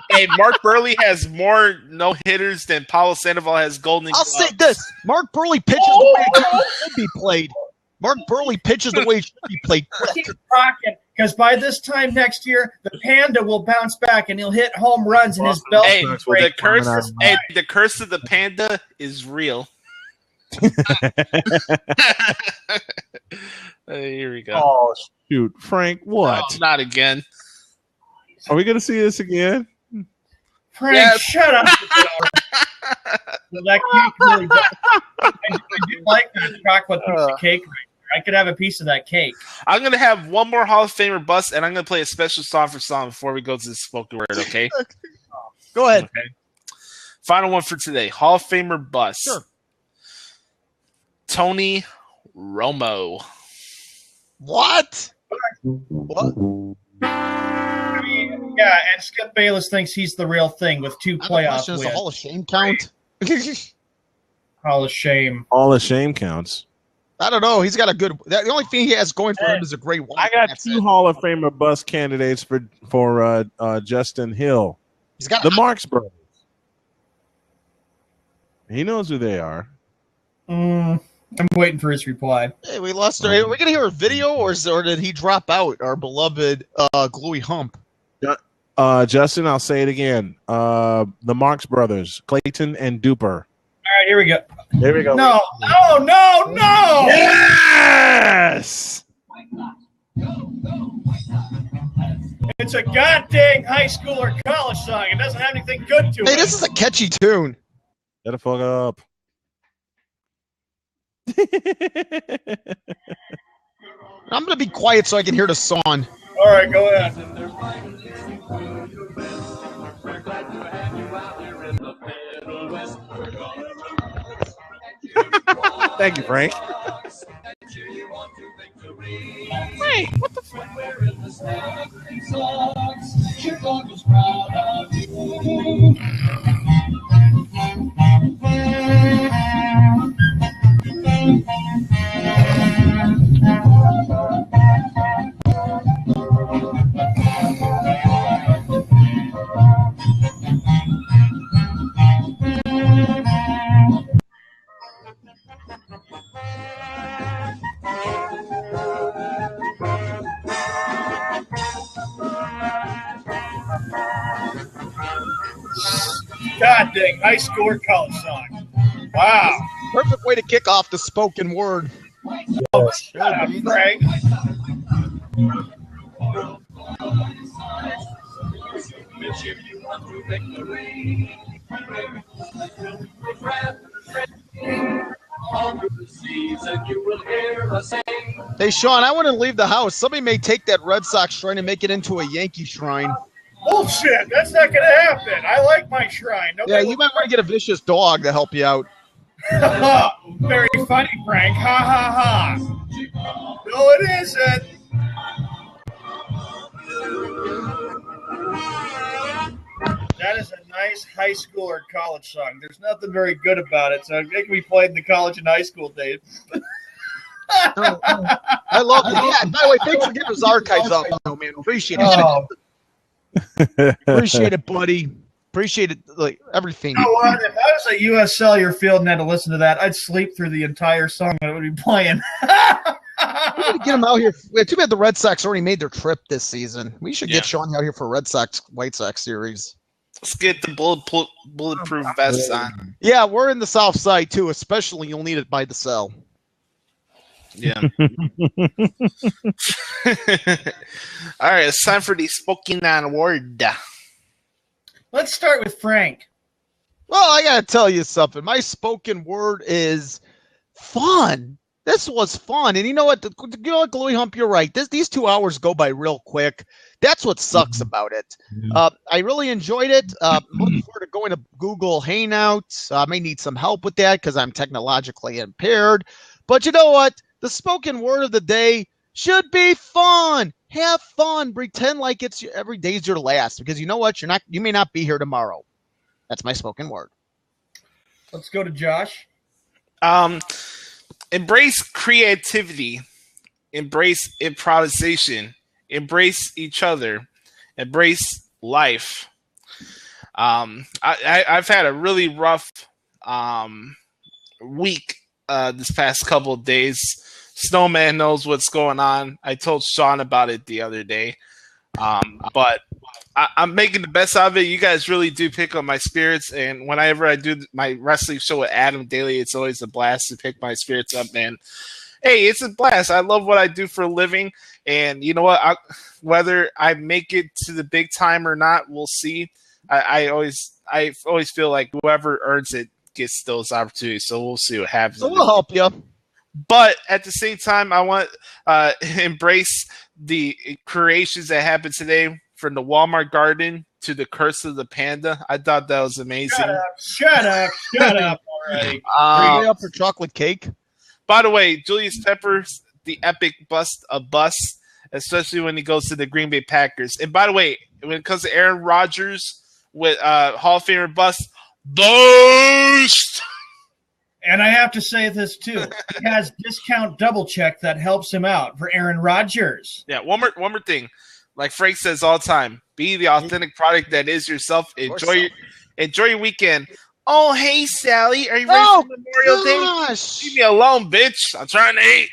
Hey, Mark Burley has more no hitters than Paulo Sandoval has Golden I'll Gloves. say this: Mark Burley pitches the way it should be played. Mark Burley pitches the way it should be played. keep rocking because by this time next year, the Panda will bounce back and he'll hit home runs and his belt Hey, will the break. curse of the panda is real. Here we go. Oh, shoot. Frank, what? Oh, not again. Are we going to see this again? Frank, Yes. shut up. Well, that cake really does. I do like that chocolate piece of cake right there. I could have a piece of that cake. I'm going to have one more Hall of Famer bust, and I'm going to play a special song for song before we go to the spoken word, okay? Go ahead. Okay. Final one for today. Hall of Famer bust. Sure. Tony Romo. What? What? I mean, yeah, and Skip Bayless thinks he's the real thing with 2 playoff Does wins. the Hall of Shame count? Hall of Shame. All the shame counts. I don't know. He's got a good. The only thing he has going for him is a great one. I got That's 2 it. Hall of Famer bus candidates for Justin Hill. He's got The Marx Brothers. He knows who they are. I'm waiting for his reply. Hey, we lost. Are we gonna hear a video, or did he drop out? Our beloved Gluey Hump. Justin, I'll say it again. The Marx Brothers, Clayton and Duper. All right, here we go. There we go. No. Yes! It's a goddamn high school or college song. It doesn't have anything good to it. Hey, this is a catchy tune. Shut the fuck up. I'm gonna be quiet so I can hear the song. All right, go ahead. Thank you, Frank. Hey, what the God dang, high school or college song. Wow. perfect way to kick off the spoken word. Shut up, Frank. Hey, Sean, I wouldn't leave the house. Somebody may take that Red Sox shrine and make it into a Yankee shrine. Bullshit. That's not going to happen. I like my shrine. Yeah, you might want to get a vicious dog to help you out. Very funny, Frank. Ha, ha, ha. No, it isn't. That is a nice high school or college song. There's nothing very good about it, so it can be played in the college and high school days. I love it. Yeah, by the way, thanks for getting those archives out, though, man. Appreciate it. Oh, Appreciate it, buddy. appreciate it, like everything. You know what? If I was at U.S. Cellular Field and had to listen to that, I'd sleep through the entire song that it would be playing. We need to get him out here. Too bad the Red Sox already made their trip this season. We should get Sean out here for Red Sox White Sox series. Let's get the bulletproof vests on. Yeah, we're in the South Side too. Especially, you'll need it by the cell. Yeah. All right, it's time for the spoken on word. Let's start with Frank. Well, I gotta tell you something. My spoken word is fun. This was fun, and you know what, Glowy Hump, you're right. These 2 hours go by real quick. That's what sucks about it. I really enjoyed it. Looking forward to going to Google Hangouts. I may need some help with that because I'm technologically impaired. But you know what? The spoken word of the day should be fun. Have fun. Pretend like it's every day's your last, because you know what? You may not be here tomorrow. That's my spoken word. Let's go to Josh. Embrace creativity, embrace improvisation, embrace each other, embrace life. I've had a really rough week this past couple of days. Snowman knows what's going on. I told Sean about it the other day. But I'm making the best out of it. You guys really do pick up my spirits, and whenever I do my wrestling show with Adam Daly, it's always a blast to pick my spirits up, man. Hey, it's a blast. I love what I do for a living, and you know what? Whether I make it to the big time or not, we'll see. I always feel like whoever earns it gets those opportunities, so we'll see what happens. So we'll help you. But at the same time, I want to embrace the creations that happened today, from the Walmart garden to the Curse of the Panda. I thought that was amazing. Shut up already. Up for chocolate cake. By the way, Julius Peppers, the epic bust of bust, especially when he goes to the Green Bay Packers. And by the way, when it comes to Aaron Rodgers with Hall of Famer bust, boost! And I have to say this too. He has discount double check that helps him out for Aaron Rodgers. Yeah, one more thing. Like Frank says all the time, be the authentic product that is yourself. Enjoy your weekend. Oh, hey, Sally. Are you ready for Memorial Day? Leave me alone, bitch. I'm trying to eat.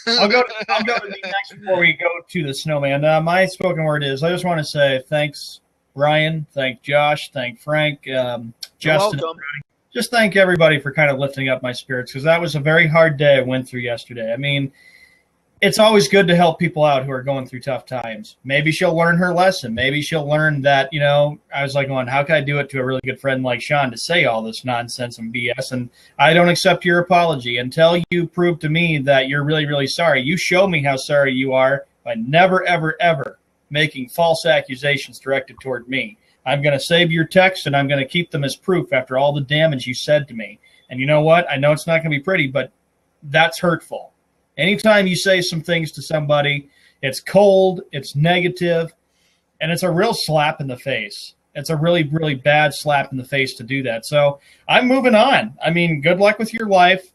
I'll go to the next before we go to the snowman. My spoken word is, I just want to say thanks, Brian. Thank Josh. Thank Frank. Justin. Just thank everybody for kind of lifting up my spirits, because that was a very hard day I went through yesterday. I mean, it's always good to help people out who are going through tough times. Maybe she'll learn her lesson. Maybe she'll learn that, I was like going, how can I do it to a really good friend like Sean to say all this nonsense and BS? And I don't accept your apology until you prove to me that you're really, really sorry. You show me how sorry you are by never, ever, ever making false accusations directed toward me. I'm going to save your texts, and I'm going to keep them as proof after all the damage you said to me. And you know what? I know it's not going to be pretty, but that's hurtful. Anytime you say some things to somebody, it's cold, it's negative, and it's a real slap in the face. It's a really, really bad slap in the face to do that. So I'm moving on. I mean, good luck with your life,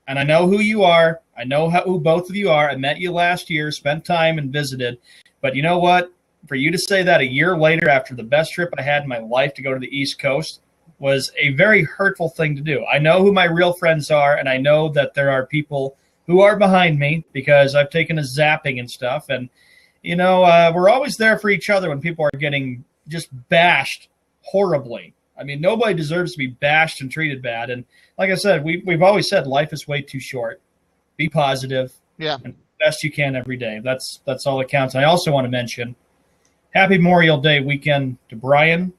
and I know who you are. I know who both of you are. I met you last year, spent time and visited. But you know what? For you to say that a year later after the best trip I had in my life to go to the East Coast was a very hurtful thing to do. I know who my real friends are, and I know that there are people who are behind me because I've taken a zapping and stuff. And, we're always there for each other when people are getting just bashed horribly. I mean, nobody deserves to be bashed and treated bad. And like I said, we've always said life is way too short. Be positive. Yeah. And best you can every day. That's all that counts. And I also want to mention Happy Memorial Day weekend to Brian,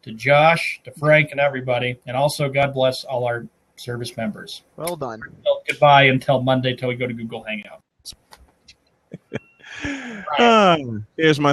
to Josh, to Frank, and everybody. And also God bless all our service members. Well done. Goodbye until Monday till we go to Google Hangout. Here's my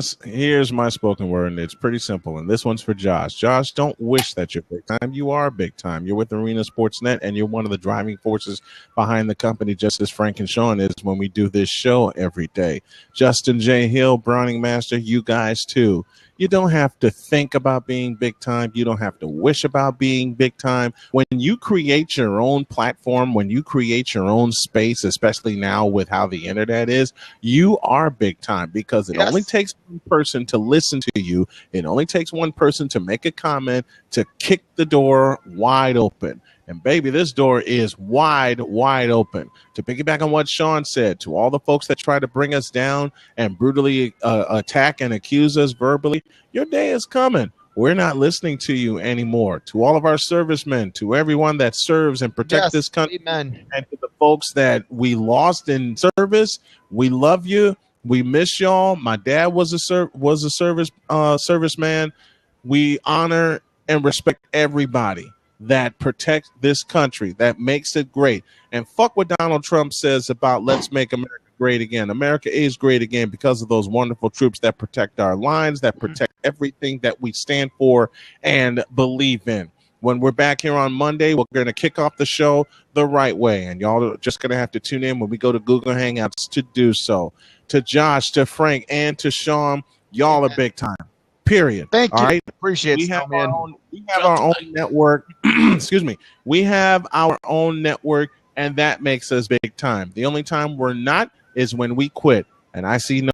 spoken word, and it's pretty simple. And this one's for Josh. Josh, don't wish that you're big time. You are big time. You're with Arena Sportsnet, and you're one of the driving forces behind the company, just as Frank and Sean is when we do this show every day. Justin J. Hill, Browning Master, you guys too. You don't have to think about being big time. You don't have to wish about being big time. When you create your own platform, when you create your own space, especially now with how the internet is, you are big time, because it only takes one person to listen to you. It only takes one person to make a comment to kick the door wide open. And baby, this door is wide open. To piggyback on what Sean said, to all the folks that try to bring us down and brutally attack and accuse us verbally, your day is coming. We're not listening to you anymore. To all of our servicemen, to everyone that serves and protects this country, amen. and to the folks that we lost in service, we love you. We miss y'all. My dad was a serviceman. We honor and respect everybody that protects this country, that makes it great. And fuck what Donald Trump says about let's make America great again. America is great again because of those wonderful troops that protect our lines, that protect everything that we stand for and believe in. When we're back here on Monday, we're going to kick off the show the right way. And y'all are just going to have to tune in when we go to Google Hangouts to do so. To Josh, to Frank, and to Sean, y'all are big time. Period. Thank you. All right. Appreciate we it, have man. we have our own network. Excuse me. We have our own network, and that makes us big time. The only time we're not is when we quit. And I see no